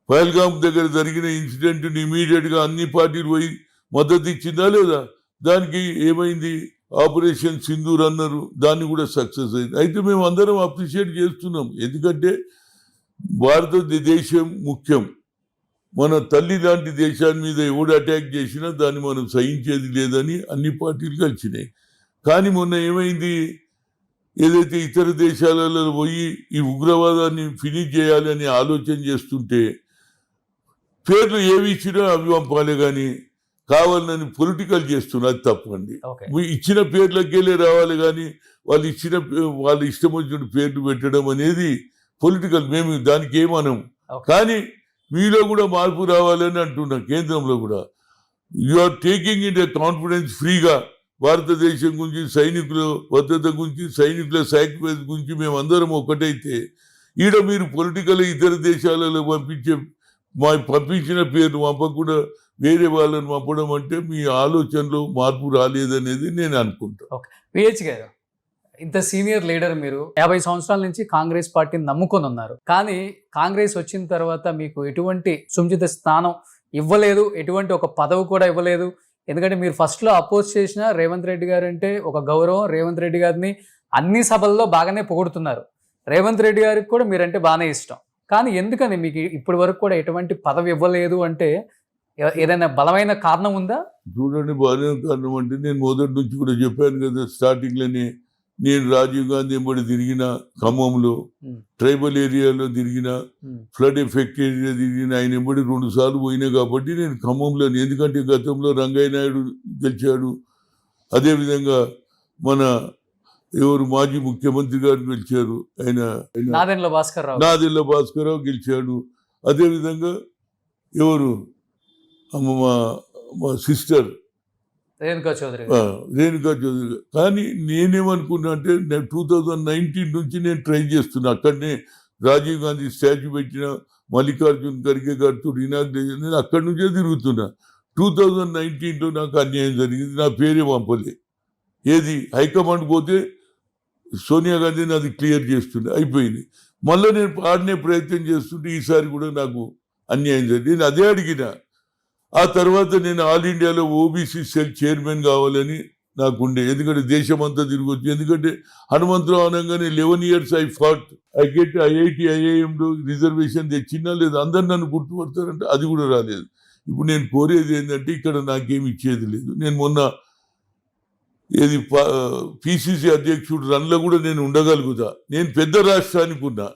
పహల్గామ్ దగ్గర జరిగిన ఇన్సిడెంట్ని ఇమీడియట్గా అన్ని పార్టీలు పోయి మద్దతు ఇచ్చిందా లేదా? దానికి ఏమైంది? ఆపరేషన్ సింధూర్ అన్నారు, దాన్ని కూడా సక్సెస్ అయింది. అయితే మేము అందరం అప్రిషియేట్ చేస్తున్నాం, ఎందుకంటే భారతదేశం ముఖ్యం. మన తల్లి లాంటి దేశాన్ని మీద ఎవడు అటాక్ చేసినా దాన్ని మనం సహించేది లేదని అన్ని పార్టీలు కలిసినాయి. కానీ మొన్న ఏమైంది? ఏదైతే ఇతర దేశాలలో పోయి ఈ ఉగ్రవాదాన్ని ఫినిష్ చేయాలి అని ఆలోచన చేస్తుంటే పేర్లు ఏవి ఇచ్చినా అవి పంపాలి, కానీ కావాలని పొలిటికల్ చేస్తున్నారు, అది తప్పండి. ఇచ్చిన పేర్లకెళ్ళే రావాలి, కానీ వాళ్ళు ఇష్టం వచ్చిన పేర్లు పెట్టడం అనేది పొలిటికల్. మేము దానికి ఏమనం, కానీ మీలో కూడా మార్పు రావాలని అంటున్నాం. కేంద్రంలో కూడా you are taking in a confidence ఫ్రీగా భారతదేశం గురించి, సైనికుల భద్రత గురించి, సైనికుల సాక్రిఫైస్ గురించి మేము అందరం ఒకటైతే, ఈడ మీరు పొలిటికల్ ఇతర దేశాలలో పంపించిన పేర్లు పంపకుండా వేరే వాళ్ళని పంపడం అంటే మీ ఆలోచనలో మార్పు రాలేదనేది నేను అనుకుంటాను. విహెచ్ గారు, ఇంత సీనియర్ లీడర్ మీరు, 50 సంవత్సరాల నుంచి కాంగ్రెస్ పార్టీని నమ్ముకొని ఉన్నారు, కానీ కాంగ్రెస్ వచ్చిన తర్వాత మీకు ఎటువంటి సముచిత స్థానం ఇవ్వలేదు, ఎటువంటి ఒక పదవి కూడా ఇవ్వలేదు. ఎందుకంటే మీరు ఫస్ట్లో అపోజ్ చేసిన రేవంత్ రెడ్డి గారు అంటే ఒక గౌరవం, రేవంత్ రెడ్డి గారిని అన్ని సభల్లో బాగానే పొగుడుతున్నారు, రేవంత్ రెడ్డి గారికి కూడా మీరంటే బాగానే ఇష్టం, కానీ ఎందుకని మీకు ఇప్పటి వరకు కూడా ఎటువంటి పదవి ఇవ్వలేదు? అంటే ఏదైనా బలమైన కారణం ఉందా? చూడండి, బలమైన కారణం అంటే నేను మొదటి నుంచి కూడా చెప్పాను కదా, స్టార్టింగ్లోనే నేను రాజీవ్ గాంధీ ఎంబడి తిరిగిన ఖమ్మంలో, ట్రైబల్ ఏరియాలో తిరిగిన, ఫ్లడ్ ఎఫెక్ట్ ఏరియా తిరిగిన, ఆయన ఎంబడి 2 సార్లు పోయినా కాబట్టి నేను ఖమ్మంలో, ఎందుకంటే గతంలో రంగయ్య నాయుడు గెలిచాడు, అదేవిధంగా మన ఎవరు మాజీ ముఖ్యమంత్రి గారు గెలిచారు, ఆయన నాదెండ్ల భాస్కర్రావు గెలిచాడు, అదేవిధంగా ఎవరు మా సిస్టర్ రేణుకా చౌదరి. కానీ నేనేమనుకున్నా అంటే 2019 నుంచి నేను ట్రై చేస్తున్నా, అక్కడనే రాజీవ్ గాంధీ స్టాచ్యూ పెట్టిన, మల్లికార్జున్ ఖర్గే గారితో ఇనాగ్రేషన్, నేను అక్కడి నుంచే తిరుగుతున్నా. 2019లో నాకు అన్యాయం జరిగింది, నా పేరే పంపలే. ఏది హైకమాండ్ పోతే సోనియా గాంధీని అది క్లియర్ చేస్తుండే, అయిపోయింది. మళ్ళీ నేను ఆడనే ప్రయత్నం చేస్తుంటే ఈసారి కూడా నాకు అన్యాయం జరిగింది. నేను అదే అడిగిన. ఆ తర్వాత నేను ఆల్ ఇండియాలో ఓబీసీ సెల్ చైర్మన్ కావాలని నాకుండే, ఎందుకంటే దేశమంతా తిరగొచ్చు. ఎందుకంటే హనుమంతరావు అనగానే 11 years ఐ గెట్ ఐఐటి ఐఐఎంలో రిజర్వేషన్ తెచ్చినా లేదు, అందరు నన్ను గుర్తుపడతారంటే అది కూడా రాలేదు. ఇప్పుడు నేను కోరేది ఏంటంటే ఇక్కడ నాకేమి ఇచ్చేది లేదు. నేను మొన్న ఏది పిసిసి అధ్యక్షుడు రన్లో కూడా నేను ఉండగలుగుతా. నేను పెద్ద రాష్ట్రానికి ఉన్నా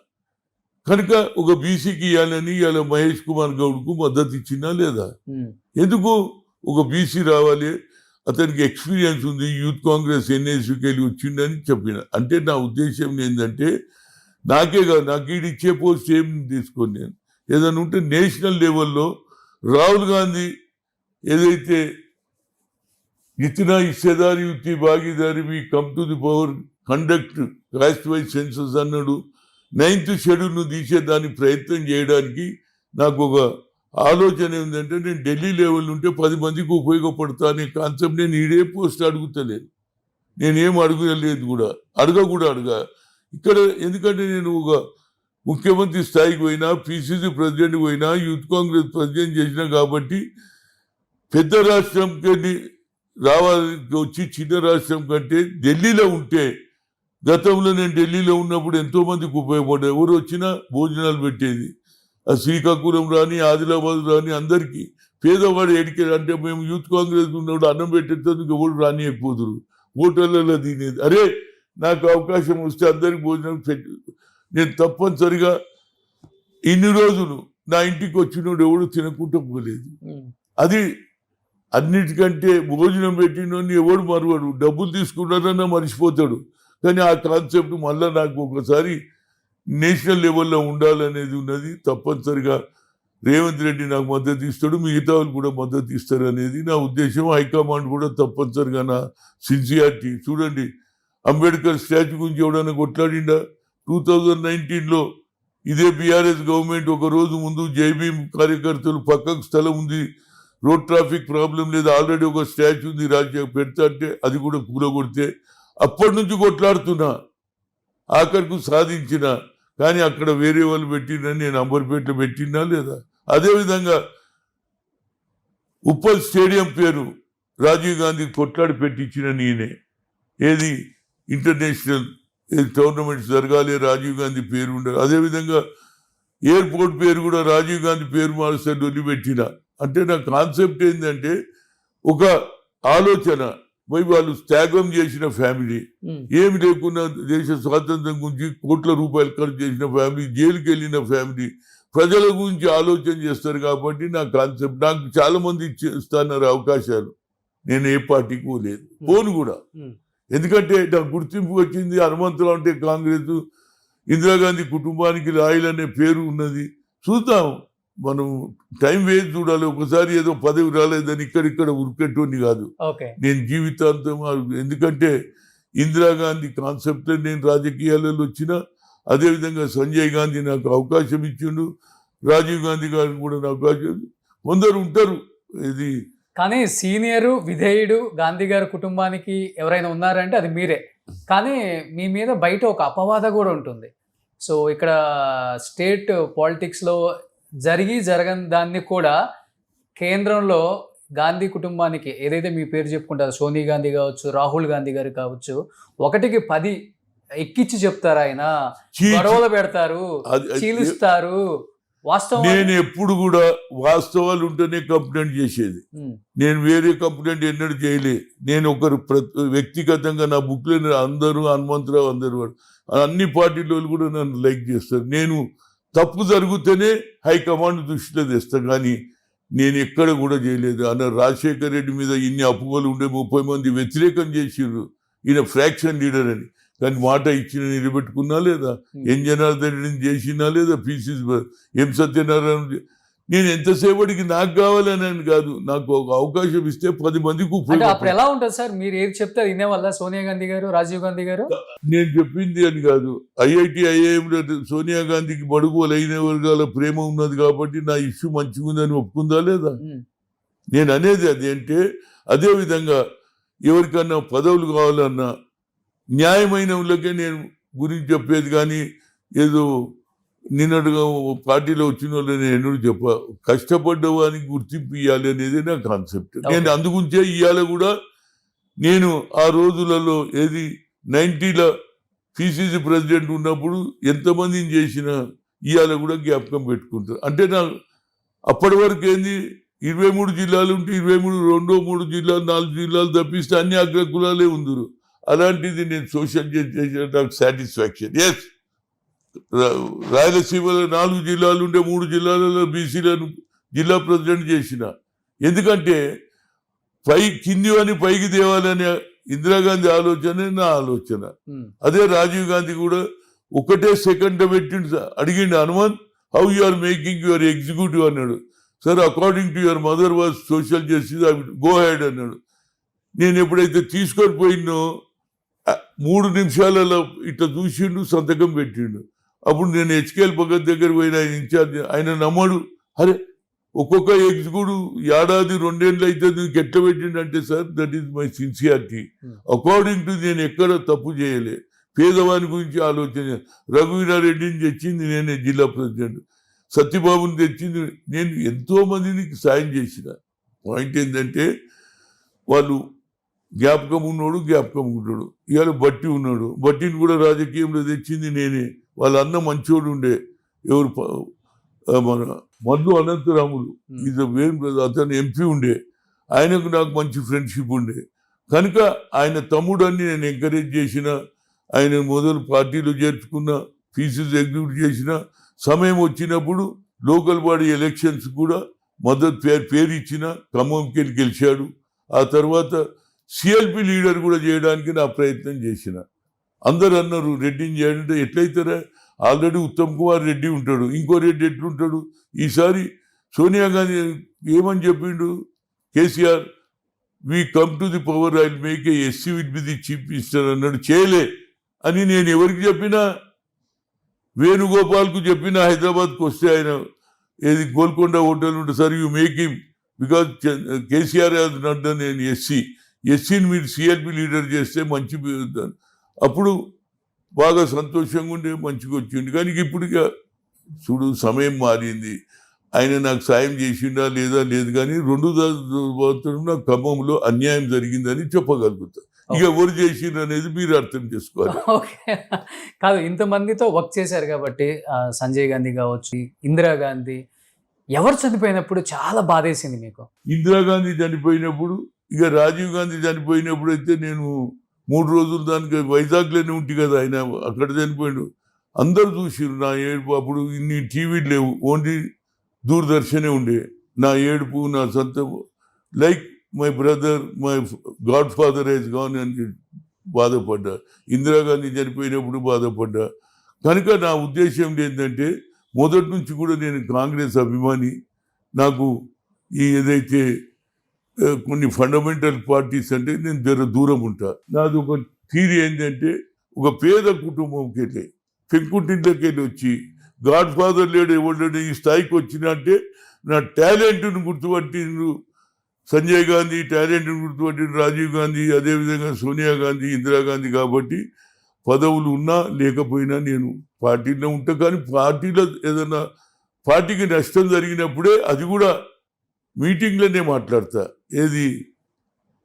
కనుక ఒక బీసీకి ఇవ్వాలని ఇవాళ మహేష్ కుమార్ గౌడ్కు మద్దతు ఇచ్చినా లేదా? ఎందుకు ఒక బీసీ రావాలి, అతనికి ఎక్స్పీరియన్స్ ఉంది, యూత్ కాంగ్రెస్ ఎన్ఎస్యూకి వెళ్ళి వచ్చిండని చెప్పిన. అంటే నా ఉద్దేశం ఏంటంటే నాకే కాదు, నాకు ఇచ్చే పోస్ట్ ఏం తీసుకొని నేను ఏదైనా ఉంటే నేషనల్ లెవెల్లో రాహుల్ గాంధీ ఏదైతే ఇతనా హిస్సేదారి యుక్తి భాగీదారి we come to the power conduct caste wise census అన్నాడు. 9th షెడ్యూల్ను తీసేదాన్ని ప్రయత్నం చేయడానికి నాకు ఒక ఆలోచన ఏంటంటే నేను ఢిల్లీ లెవెల్ ఉంటే 10 మందికి ఉపయోగపడతా అనే కాన్సెప్ట్. నేను ఈడే పోస్ట్ అడుగుతలేను, నేనేం అడగలేదు కూడా, అడగా ఇక్కడ. ఎందుకంటే నేను ఒక ముఖ్యమంత్రి స్థాయికి పోయినా, పిసిసి ప్రెసిడెంట్ పోయినా, యూత్ కాంగ్రెస్ ప్రెసిడెంట్ చేసినా కాబట్టి పెద్ద రాష్ట్రం కంటే రావాలి వచ్చి చిన్న రాష్ట్రం కంటే ఢిల్లీలో ఉంటే, గతంలో నేను ఢిల్లీలో ఉన్నప్పుడు ఎంతో మందికి ఉపయోగపడ్డాయి. ఎవరు వచ్చినా భోజనాలు పెట్టేది. ఆ శ్రీకాకుళం రాని, ఆదిలాబాద్ రాని, అందరికీ పేదవాడు ఎడికే అంటే మేము యూత్ కాంగ్రెస్ ఉన్నప్పుడు అన్నం పెట్టేందుకు ఎవరు రానియకపోతురు, హోటళ్ళలో తినేది. అరే నాకు అవకాశం వస్తే అందరికి భోజనం పెట్టు. నేను తప్పనిసరిగా ఇన్ని రోజులు నా ఇంటికి వచ్చినోడు ఎవడు తినకుండా పోలేదు. అది అన్నిటికంటే భోజనం పెట్టినోని ఎవడు మరవడు, డబ్బులు తీసుకున్నారన్నా మర్చిపోతాడు. కానీ ఆ కాన్సెప్ట్ మళ్ళీ నాకు ఒకసారి నేషనల్ లెవెల్లో ఉండాలనేది ఉన్నది. తప్పనిసరిగా రేవంత్ రెడ్డి నాకు మద్దతు ఇస్తాడు, మిగతా వాళ్ళు కూడా మద్దతు ఇస్తారు అనేది నా ఉద్దేశం. హైకమాండ్ కూడా తప్పనిసరిగా నా సిన్సియారిటీ చూడండి. అంబేద్కర్ స్టాచ్యూ గురించి ఎవడన్నా కొట్లాడిండా? 2019లో ఇదే బీఆర్ఎస్ గవర్నమెంట్ ఒక రోజు ముందు జైభీం కార్యకర్తలు పక్కకు స్థలం ఉంది, రోడ్ ట్రాఫిక్ ప్రాబ్లం లేదు, ఆల్రెడీ ఒక స్టాచ్యూ ఉంది రాజ్యం పెడతా అంటే అది కూడా కూలగొడితే అప్పటి నుంచి కొట్లాడుతున్నా, ఆఖరికి సాధించిన. కానీ అక్కడ వేరే వాళ్ళు పెట్టినని నేను అంబర్పేటలో పెట్టినా లేదా? అదేవిధంగా ఉప్పల్ స్టేడియం పేరు రాజీవ్ గాంధీ కొట్లాడి పెట్టించిన నేనే. ఏది ఇంటర్నేషనల్ టోర్నమెంట్స్ జరగాలి, రాజీవ్ గాంధీ పేరు ఉండాలి. అదేవిధంగా ఎయిర్పోర్ట్ పేరు కూడా రాజీవ్ గాంధీ పేరు మారుస్తే వదిలిపెట్టిన. అంటే నా కాన్సెప్ట్ ఏంటంటే ఒక ఆలోచన. పోయి వాళ్ళు త్యాగం చేసిన ఫ్యామిలీ, ఏమి లేకున్నా దేశ స్వాతంత్రం గురించి కోట్ల రూపాయలు ఖర్చు చేసిన ఫ్యామిలీ, జైలుకి వెళ్ళిన ఫ్యామిలీ, ప్రజల గురించి ఆలోచన చేస్తారు కాబట్టి నా కాన్సెప్ట్. నాకు చాలా మంది ఇస్తున్నారు అవకాశాలు, నేను ఏ పార్టీకి పోలేదు, పోను కూడా. ఎందుకంటే నాకు గుర్తింపు వచ్చింది. హనుమంతరావు అంటే కాంగ్రెస్, ఇందిరాగాంధీ కుటుంబానికి రాయల్ అనే పేరు ఉన్నది. చూద్దాం, మనం టైం వేసి చూడాలి. ఒకసారి ఏదో పదవి రాలేదని ఇక్కడిక్కడ ఉరికెట్టోని కాదు నేను జీవితాంతం. ఎందుకంటే ఇందిరాగాంధీ కాన్సెప్ట్ నేను రాజకీయాలలో వచ్చిన, అదేవిధంగా సంజయ్ గాంధీ నాకు అవకాశం ఇచ్చిండు, రాజీవ్ గాంధీ గారికి కూడా నాకు అవకాశం. కొందరు ఉంటారు ఇది, కానీ సీనియరు విధేయుడు గాంధీ గారి కుటుంబానికి ఎవరైనా ఉన్నారంటే అది మీరే. కానీ మీ మీద బయట ఒక అపవాద కూడా ఉంటుంది. సో ఇక్కడ స్టేట్ పాలిటిక్స్లో జరగని దాన్ని కూడా కేంద్రంలో గాంధీ కుటుంబానికి ఏదైతే మీ పేరు చెప్పుకుంటారో, సోనియా గాంధీ కావచ్చు, రాహుల్ గాంధీ గారు కావచ్చు, 1కి 10 ఎక్కిచ్చి చెప్తారు. ఆయన గొడవలు పెడతారు, చీలుస్తారు. వాస్తవం నేను ఎప్పుడు కూడా వాస్తవాలు ఉంటేనే కంప్లైంట్ చేసేది. నేను వేరే కంప్లైంట్ ఎన్నడూ చేయలే. నేను ఒకరు వ్యక్తిగతంగా నా బుక్లో అందరూ హనుమంతరావు అందరూ అన్ని పార్టీలో కూడా నన్ను లైక్ చేస్తారు. నేను తప్పు జరిగితేనే హైకమాండ్ దృష్టిలో తెస్తాను, కానీ నేను ఎక్కడ కూడా చేయలేదు. అన్న రాజశేఖర్ రెడ్డి మీద ఇన్ని అప్పులు ఉండే 30 మంది వ్యతిరేకం చేసిర్రు, ఈయన ఫ్రాక్షన్ లీడర్ అని. కానీ మాట ఇచ్చిన నిలబెట్టుకున్నా లేదా? ఎన్ జనార్దన్ రెడ్డిని చేసినా లేదా? పిసిసి ఎం సత్యనారాయణ. నేను ఎంతసేపటికి నాకు కావాలని కాదు, నాకు ఒక అవకాశం ఇస్తే 10 మందికి అంటే అప్పుడు ఎలా ఉంటుంది సార్? మీరు ఏది చెప్తే అది వినేవాళ్ళ సోనియా గాంధీ గారు, రాజీవ్ గాంధీ గారు? నేను చెప్పింది అని కాదు. ఐఐటి ఐఐఎంలో సోనియా గాంధీకి బడుగు లైన వర్గాల ప్రేమ ఉన్నది కాబట్టి నా ఇష్యూ మంచిగా ఉందని ఒప్పుకుందా లేదా? నేను అనేది అదేంటే, అదే విధంగా ఎవరికన్నా పదవులు కావాలన్నా న్యాయమైన వాళ్ళకే నేను గురించి చెప్పేది, కానీ ఏదో నిన్నట్టుగా పార్టీలో వచ్చిన వాళ్ళు నేను ఎన్నడూ చెప్ప. కష్టపడ్డవానికి గుర్తింపు ఇవ్వాలి అనేది నా కాన్సెప్ట్. నేను అందుగుంచే ఇవాళ కూడా నేను ఆ రోజులలో 90లో పిసిసి ప్రెసిడెంట్ ఉన్నప్పుడు ఎంతమందిని చేసినా ఇవాళ కూడా జ్ఞాపకం పెట్టుకుంటారు. అంటే నా అప్పటి వరకు 23 జిల్లాలు ఉంటే 23 జిల్లాలు 4 జిల్లాలు తప్పిస్తే అన్ని అగ్ర కులాలే ఉందరు. అలాంటిది నేను సోషల్ చేసిన నాకు సాటిస్ఫాక్షన్. ఎస్, రాయలసీమలో 4 జిల్లాలు ఉంటే 3 జిల్లాలలో బీసీలను జిల్లా ప్రెసిడెంట్ చేసిన. ఎందుకంటే కింది అని పైకి తేవాలనే ఇందిరాగాంధీ ఆలోచన నా ఆలోచన. అదే రాజీవ్ గాంధీ కూడా ఒకటే సెకండ్ పెట్టిండు. అడిగిండు, Hanumanth, how you are making your executive అన్నాడు. Sir, according to your mother was social justice, go ahead అన్నాడు. నేను ఎప్పుడైతే తీసుకొని పోయినో 3 నిమిషాలలో ఇట్లా చూసిండు, సంతకం పెట్టిండు. అప్పుడు నేను హెచ్కేఎల్ భగత్ దగ్గర పోయిన ఆయన ఇన్ఛార్జ్, ఆయన నమ్మడు. అరే, ఒక్కొక్క ఎగ్జిక్యూటివ్ ఏడాది 2 ఏళ్ళు అయితే నీకు ఎట్లా పెట్టిండు అంటే, sir, that is my sincerity. According to నేను ఎక్కడ తప్పు చేయలే. పేదవాని గురించి ఆలోచన. రఘువీరారెడ్డిని తెచ్చింది నేనే జిల్లా ప్రెసిడెంట్, సత్యబాబుని తెచ్చింది నేను. ఎంతో మందిని సాయం చేసిన. పాయింట్ ఏంటంటే, వాళ్ళు జ్ఞాపకం ఉన్నాడు, జ్ఞాపకం ఉంటాడు. ఇవాళ బట్టి ఉన్నాడు, బట్టిని కూడా రాజకీయంలో తెచ్చింది నేనే. వాళ్ళ అన్న మంచోడు ఉండే, ఎవరు మన మల్లు అనంతరాములు, అతను ఎంపీ ఉండే, ఆయనకు నాకు మంచి ఫ్రెండ్షిప్ ఉండే. కనుక ఆయన తమ్ముడని నేను ఎంకరేజ్ చేసిన, ఆయన మొదలు పార్టీలో చేర్చుకున్న, పీసీసీ ఎగ్జిక్యూట్ చేసిన. సమయం వచ్చినప్పుడు లోకల్ బాడీ ఎలక్షన్స్ కూడా మద్దతు పేరు ఇచ్చిన, ఖమ్మంకి వెళ్ళి గెలిచాడు. ఆ తర్వాత సిఎల్పి లీడర్ కూడా చేయడానికి నా ప్రయత్నం చేసిన. అందరు అన్నారు, రెడ్డిని చేయాలంటే ఎట్లయితారా? ఆల్రెడీ ఉత్తమ్ కుమార్ రెడ్డి ఉంటాడు, ఇంకో రెడ్డి ఎట్లుంటాడు? ఈసారి సోనియా గాంధీ ఏమని చెప్పిండు, KCR, we come to the power, I will make a SC will be the chief minister అన్నాడు. చేయలే అని నేను ఎవరికి చెప్పినా, వేణుగోపాల్కు చెప్పిన, హైదరాబాద్కు వస్తే ఆయన గోల్కొండ హోటల్ ఉంటుంది, sir, you make him, because KCR has not done నేను ఎస్సీని మీరు సిఎల్పి లీడర్ చేస్తే మంచి. అప్పుడు బాగా సంతోషంగా ఉండే, మంచిగా వచ్చింది. కానీ ఇప్పుడు చూడు, సమయం మారింది. ఆయన నాకు సాయం చేసిండా లేదా లేదు, కానీ 2 నాకు ఖమ్మంలో అన్యాయం జరిగిందని చెప్పగలుగుతా. ఇక ఎవరు చేసిండ్రు అనేది మీరు అర్థం చేసుకోవాలి. ఓకే, కాదు, ఇంతమందితో వర్క్ చేశారు కాబట్టి, సంజయ్ గాంధీ కావచ్చు, ఇందిరాగాంధీ, ఎవరు చనిపోయినప్పుడు చాలా బాధేసింది మీకు? ఇందిరాగాంధీ చనిపోయినప్పుడు, ఇక రాజీవ్ గాంధీ చనిపోయినప్పుడు అయితే నేను 3 రోజులు దానికి వైజాగ్లోనే ఉంటే కదా, ఆయన అక్కడ చనిపోయాడు. అందరు చూసిరు నా ఏడుపు. అప్పుడు ఇన్ని టీవీలు లేవు, ఓన్లీ దూరదర్శనే ఉండే. నా ఏడుపు, నా సొంత, like my brother, my God father he's gone అని బాధపడ్డా. ఇందిరాగాంధీ చనిపోయినప్పుడు బాధపడ్డా. కనుక నా ఉద్దేశం ఏంటంటే, మొదటి నుంచి కూడా నేను కాంగ్రెస్ అభిమాని. నాకు ఏదైతే కొన్ని ఫండమెంటల్ పార్టీస్ అంటే నేను దూరం ఉంటా. నాది ఒక థీరీ ఏంటంటే, ఒక పేద కుటుంబంకి వెళ్ళి, పెంకుటింట్లోకి వెళ్ళి వచ్చి, గాడ్ ఫాదర్ లేడు ఎవరు ఈ స్థాయికి వచ్చిన అంటే, నా టాలెంట్ను గుర్తుపట్టిండ్రు సంజయ్ గాంధీ, టాలెంట్ను గుర్తుపట్టిండ్రు రాజీవ్ గాంధీ, అదేవిధంగా సోనియా గాంధీ, ఇందిరాగాంధీ. కాబట్టి పదవులు ఉన్నా లేకపోయినా నేను పార్టీలో ఉంటా. కానీ పార్టీలో ఏదైనా పార్టీకి నష్టం జరిగినప్పుడే, అది కూడా మీటింగ్లోనే మాట్లాడతా.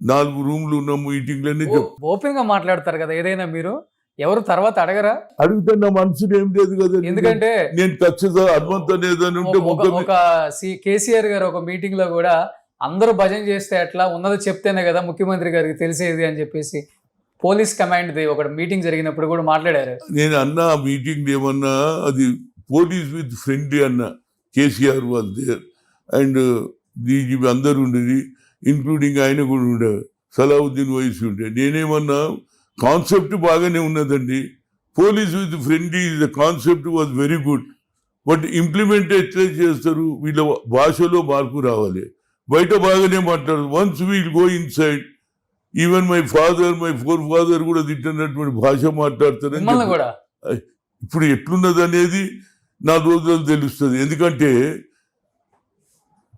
4 రూమ్లు ఉన్న మీటింగ్లోనే ఓపెన్ గా మాట్లాడతారు కదా ఏదైనా మీరు. ఎవరు తర్వాత అడగరా? అడిగితే నా మనసులో ఏం లేదు కదా. ఎందుకంటే నేను ఖచ్చితంగా హనుమంత్ అనేది ఉంటే ఒక కేసీఆర్ గారు ఒక మీటింగ్ లో కూడా అందరూ భజన చేస్తే ఎట్లా, ఉన్నది చెప్తేనే కదా ముఖ్యమంత్రి గారికి తెలిసేది అని చెప్పేసి పోలీస్ కమాండ్ ది ఒక మీటింగ్ జరిగినప్పుడు కూడా మాట్లాడారు. నేను అన్న ఆ మీటింగ్ ఏమన్నా అది పోలీస్ విత్ ఫ్రెండ్లీ అన్న. KCR was there and DGP అందరు ఉండేది, ఇంక్లూడింగ్ ఆయన కూడా ఉండే, సలావుద్దీన్ వయసు ఉండే. నేనేమన్నా కాన్సెప్ట్ బాగానే ఉన్నదండి. Police with friendly the concept was very good. But implement ఎట్లా చేస్తారు, వీళ్ళ భాషలో మార్పు రావాలి. బయట బాగానే మాట్లాడరు. Once we'll go in side, even my four father కూడా తిట్టినటువంటి భాష మాట్లాడతారని. ఇప్పుడు ఎట్లున్నది అనేది 4 రోజులు తెలుస్తుంది. ఎందుకంటే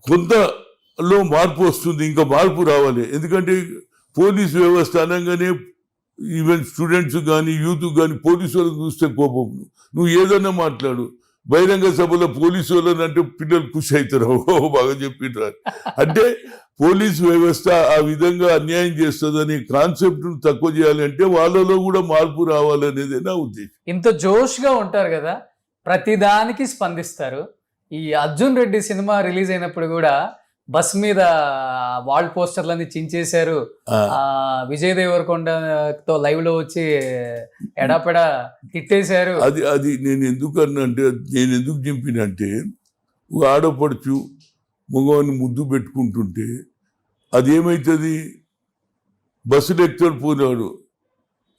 కొంతలో మార్పు వస్తుంది, ఇంకా మార్పు రావాలి. ఎందుకంటే పోలీస్ వ్యవస్థ అనగానే ఈవెన్ స్టూడెంట్స్ కానీ యూత్ కానీ పోలీసు వాళ్ళని చూస్తే కోపం. నువ్వు ఏదన్నా మాట్లాడు, బహిరంగ సభలో పోలీసు వాళ్ళని అంటే పిల్లలు ఖుషి అవుతారు, బాగా చెప్పింటారు. అంటే పోలీసు వ్యవస్థ ఆ విధంగా అన్యాయం చేస్తుందని కాన్సెప్ట్ను తక్కువ చేయాలంటే వాళ్ళలో కూడా మార్పు రావాలనేది నా ఉద్దేశం. ఇంత జోష్గా ఉంటారు కదా, ప్రతిదానికి స్పందిస్తారు. ఈ అర్జున్ రెడ్డి సినిమా రిలీజ్ అయినప్పుడు కూడా బస్ మీద వాల్ పోస్టర్లన్నీ చించేశారు. విజయ్ దేవరకొండతో లైవ్ లో వచ్చి ఎడాపెడా తిట్టేశారు. అది నేను ఎందుకు చింపినంటే, ఆడపడుచు మగవాన్ని ముద్దు పెట్టుకుంటుంటే అదేమవుతుంది, బస్సులు ఎక్కుతాడు పోయినాడు,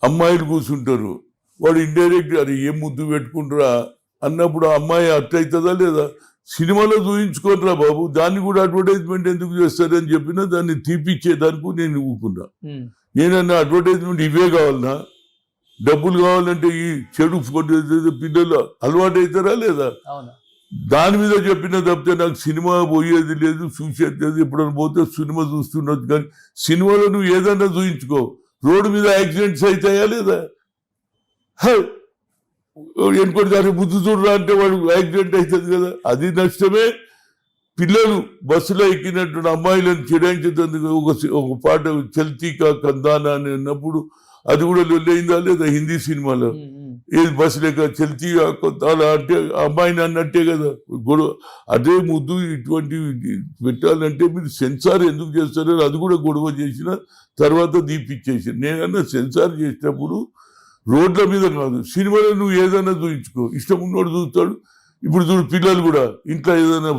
అమ్మాయిలు కూర్చుంటారు, వాడు ఇండైరెక్ట్ అది ఏం ముద్దు పెట్టుకుంటారా అన్నప్పుడు ఆ అమ్మాయి అట్లయితుందా లేదా? సినిమాలో చూయించుకోనరా బాబు, దాన్ని కూడా అడ్వర్టైజ్మెంట్ ఎందుకు చేస్తారని చెప్పినా దాన్ని తీపిచ్చేదానికి నేను ఊరుకున్నా. నేనన్నా అడ్వర్టైజ్మెంట్ ఇవే కావాలన్నా, డబ్బులు కావాలంటే ఈ చెడు పిల్లలు అలవాటు అవుతారా లేదా? దాని మీద చెప్పిన తప్పితే నాకు సినిమా పోయేది లేదు, చూసేది లేదు. ఎప్పుడైనా పోతే సినిమా చూస్తున్నది. కానీ సినిమాలో నువ్వు ఏదన్నా చూయించుకో, రోడ్డు మీద యాక్సిడెంట్స్ అవుతాయా లేదా? ఎన్నికొండ దాన్ని బుద్ధి చూడరా అంటే వాడు యాక్సిడెంట్ అవుతుంది కదా, అది నష్టమే. పిల్లలు బస్సులో ఎక్కినట్టు అమ్మాయిలను చెడాయించేందుకు ఒక పాట చల్తీకా కందానా అని అన్నప్పుడు అది కూడా లొల్లయిందా లేదా? హిందీ సినిమాలో ఏది బస్సు లేక చల్తీకా కందానా అంటే అమ్మాయిని అన్నట్టే కదా గొడవ. అదే ముద్దు ఇటువంటివి పెట్టాలంటే మీరు సెన్సార్ ఎందుకు చేస్తారో అది కూడా గొడవ చేసిన తర్వాత దీపిచ్చేసి. నేనన్నా సెన్సార్ చేసినప్పుడు రోడ్ల మీద కాదు, సినిమాలో నువ్వు ఏదైనా చూయించుకో, ఇష్టం ఉన్నోడు చూస్తాడు. ఇప్పుడు చూడు, పిల్లలు కూడా ఇంట్లో ఏదైనా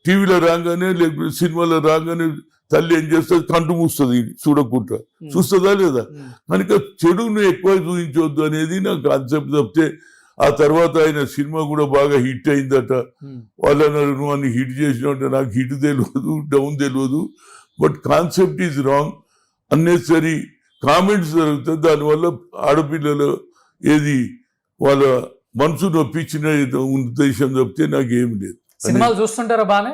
టీవీలో రాగానే లేకపోతే సినిమాలో రాగానే తల్లి ఏం చేస్తుంది, కంటు మూస్తుంది చూడకుండా. చూస్తుందా లేదా? కనుక చెడును ఎక్కువ చూపించవద్దు అనేది నా కాన్సెప్ట్ తప్పితే. ఆ తర్వాత ఆయన సినిమా కూడా బాగా హిట్ అయిందట. వాళ్ళు అన్నారు నువ్వు అన్ని హిట్ చేసినట్టు. నాకు హిట్ తెలియదు, డౌన్ తెలియదు. But concept is wrong. Unnecessary comments జరుగుతాయి, దానివల్ల ఆడపిల్లలు ఏది వాళ్ళ మనసు నొప్పించిన ఉద్దేశం తప్పితే నాకేం లేదు. సినిమాలు చూస్తుంటారా బానే?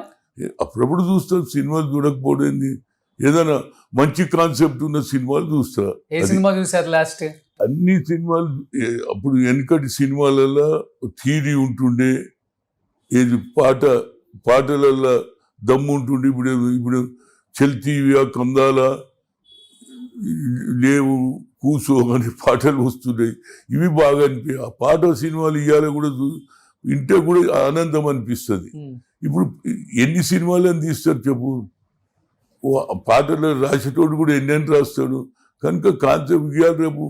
అప్పుడప్పుడు చూస్తాను. సినిమాలు చూడకపోయింది, ఏదైనా మంచి కాన్సెప్ట్ ఉన్న సినిమాలు చూస్తా. ఏ సినిమా చూసారు లాస్ట్? అన్ని సినిమాలు. అప్పుడు వెనకటి సినిమాలలో థీరీ ఉంటుండే, ఏది పాటలలో దమ్ము ఉంటుండే. ఇప్పుడు చల్తీవియా కందాలా లేవు కూసో అని పాటలు వస్తున్నాయి. ఇవి బాగా అనిపించాయి. ఆ పాట సినిమాలు ఇవ్వాలి కూడా వింటే కూడా ఆనందం అనిపిస్తుంది. ఇప్పుడు ఎన్ని సినిమాలు అని తీస్తారు చెప్పు. పాటలు రాసేటోడు కూడా ఎన్నెన్ని రాస్తాడు. కనుక కాన్సెప్ట్ ఇవాళ రేపు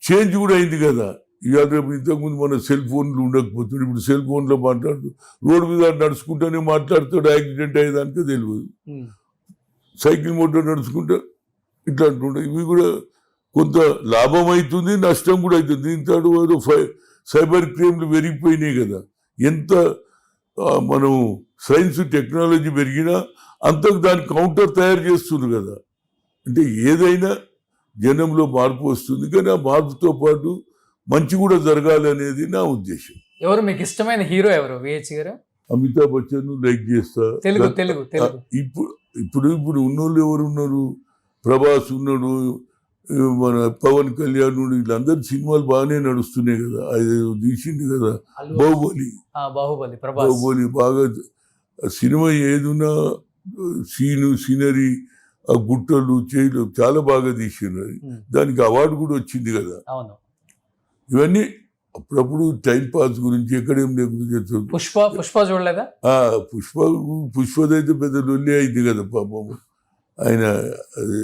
చేంజ్ కూడా అయింది కదా. ఇవాళ రేపు ఇంతకుముందు మన సెల్ ఫోన్లు ఉండకపోతుంది, ఇప్పుడు సెల్ ఫోన్లో మాట్లాడుతూ రోడ్డు మీద నడుచుకుంటూనే మాట్లాడుతాడు. యాక్సిడెంట్ అయ్యేదానికే తెలియదు. సైకిల్ మోటార్ నడుచుకుంటా ఇట్లా అంటుండే. ఇవి కూడా కొంత లాభం అవుతుంది, నష్టం కూడా అవుతుంది. దీంతో సైబర్ క్రైమ్లు పెరిగిపోయినాయి కదా. ఎంత మనం సైన్స్ టెక్నాలజీ పెరిగినా అంతకు దాని కౌంటర్ తయారు చేస్తుంది కదా. అంటే ఏదైనా జనంలో మార్పు వస్తుంది, కానీ ఆ మార్పుతో పాటు మంచి కూడా జరగాలి అనేది నా ఉద్దేశం. ఎవరు మీకు ఇష్టమైన హీరో ఎవరు? విహెచ్ గారు? అమితాబ్ బచ్చన్ లైక్ చేస్తా. ఇప్పుడు ఉన్నోళ్ళు ఎవరు ఉన్నారు? ప్రభాస్ ఉన్నాడు, మన పవన్ కళ్యాణ్, వీళ్ళందరూ సినిమాలు బాగానే నడుస్తున్నాయి కదా. అది తీసిండు కదా బాహుబలి బాగా సినిమా. ఏదున్నా సీనరీ, ఆ గుట్టలు చేయలు చాలా బాగా తీసినది. దానికి అవార్డు కూడా వచ్చింది కదా. ఇవన్నీ అప్పుడప్పుడు టైం పాస్ గురించి ఎక్కడేం లేకుండా చేస్తుంది. పుష్ప చూడలేదా? పుష్పదైతే పెద్ద లొల్లి అయింది కదా పాపం. ఆయన అది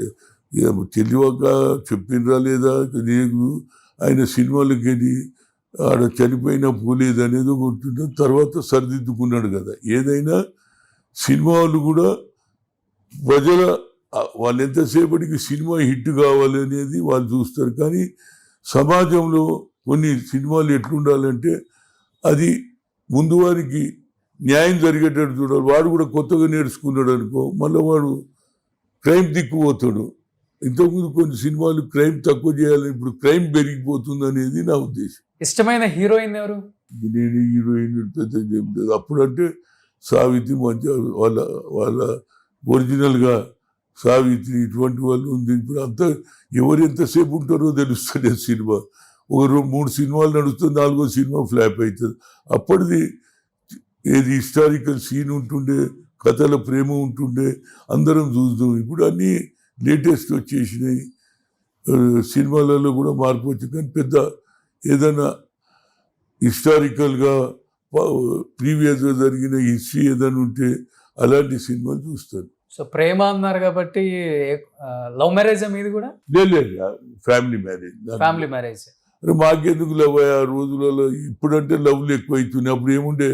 తెలియక చెప్పిండ్రా లేదా నీకు, ఆయన సినిమాలకి వెళ్ళి ఆడ చనిపోయినా పోలేదు అనేది ఉంటుండే, తర్వాత సరిదిద్దుకున్నాడు కదా. ఏదైనా సినిమా వాళ్ళు కూడా ప్రజల వాళ్ళు ఎంతసేపటికి సినిమా హిట్ కావాలి అనేది వాళ్ళు చూస్తారు. కానీ సమాజంలో కొన్ని సినిమాలు ఎట్లుండాలంటే అది ముందు వారికి న్యాయం జరిగేటట్టు చూడాలి. వాడు కూడా కొత్తగా నేర్చుకున్నాడు అనుకో, మళ్ళీ వాడు క్రైమ్ దిక్కుపోతాడు. ఇంతకుముందు కొన్ని సినిమాలు క్రైమ్ తక్కువ చేయాలి, ఇప్పుడు క్రైమ్ పెరిగిపోతుంది అనేది నా ఉద్దేశం. ఇష్టమైన హీరోయిన్ ఎవరు? నేను హీరోయిన్ పెద్ద ఏం లేదు. అప్పుడంటే సావిత్రి మంచిగా వాళ్ళ ఒరిజినల్గా సావిత్రి ఇటువంటి వాళ్ళు ఉంది. ఇప్పుడు అంతా ఎవరు ఎంతసేపు ఉంటారో తెలుస్తుంది సినిమా. ఒక 3 సినిమాలు నడుస్తుంది, 4వ సినిమా ఫ్లాప్ అవుతుంది. అప్పటిది ఏది హిస్టారికల్ సీన్ ఉంటుండే, కథల ప్రేమ ఉంటుండే, అందరం చూద్దాం. ఇప్పుడు అన్నీ లేటెస్ట్ వచ్చేసినాయి. సినిమాలలో కూడా మార్పు వచ్చింది. కానీ పెద్ద ఏదైనా హిస్టారికల్గా ప్రీవియస్గా జరిగిన హిస్టరీ ఏదైనా ఉంటే అలాంటి సినిమాలు చూస్తాను. సో ప్రేమ అన్నారు కాబట్టి లవ్ మ్యారేజ్ మీది కూడా? లేదు, ఫ్యామిలీ మ్యారేజ్. Family marriage. అరే మాకెందుకు లవ్ ఆ రోజులలో? ఇప్పుడంటే లవ్లు ఎక్కువ అవుతున్నాయి. అప్పుడు ఏముండే,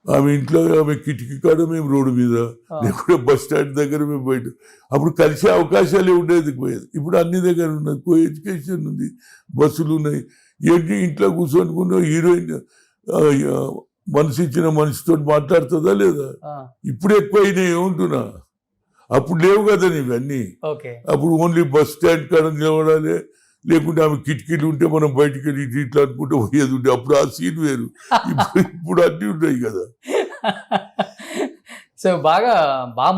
ఆమె ఇంట్లో, ఆమె కిటికీ కాడ, మేము రోడ్డు మీద, లేకుంటే బస్ స్టాండ్ దగ్గర మేము బయట. అప్పుడు కలిసే అవకాశాలే ఉండేది పోయేది. ఇప్పుడు అన్ని దగ్గర ఉన్నది, కో ఎడ్యుకేషన్ ఉంది, బస్సులు ఉన్నాయి. ఏంటి ఇంట్లో కూర్చొనుకున్న హీరోయిన్ మనసు ఇచ్చిన మనిషితో మాట్లాడుతుందా లేదా? ఇప్పుడు ఎక్కువైనా ఏముంటున్నా, అప్పుడు లేవు కదా ఇవన్నీ. అప్పుడు ఓన్లీ బస్ స్టాండ్ కాడ నిలబడాలి, లేకుంటే ఆమె కిటికీలు ఉంటే మనం బయటికి వెళ్ళి ఇట్లా అనుకుంటే పోయేది ఉంటే. అప్పుడు ఆ సీన్ వేరు, ఇప్పుడు అన్నీ ఉన్నాయి కదా. సో బాగా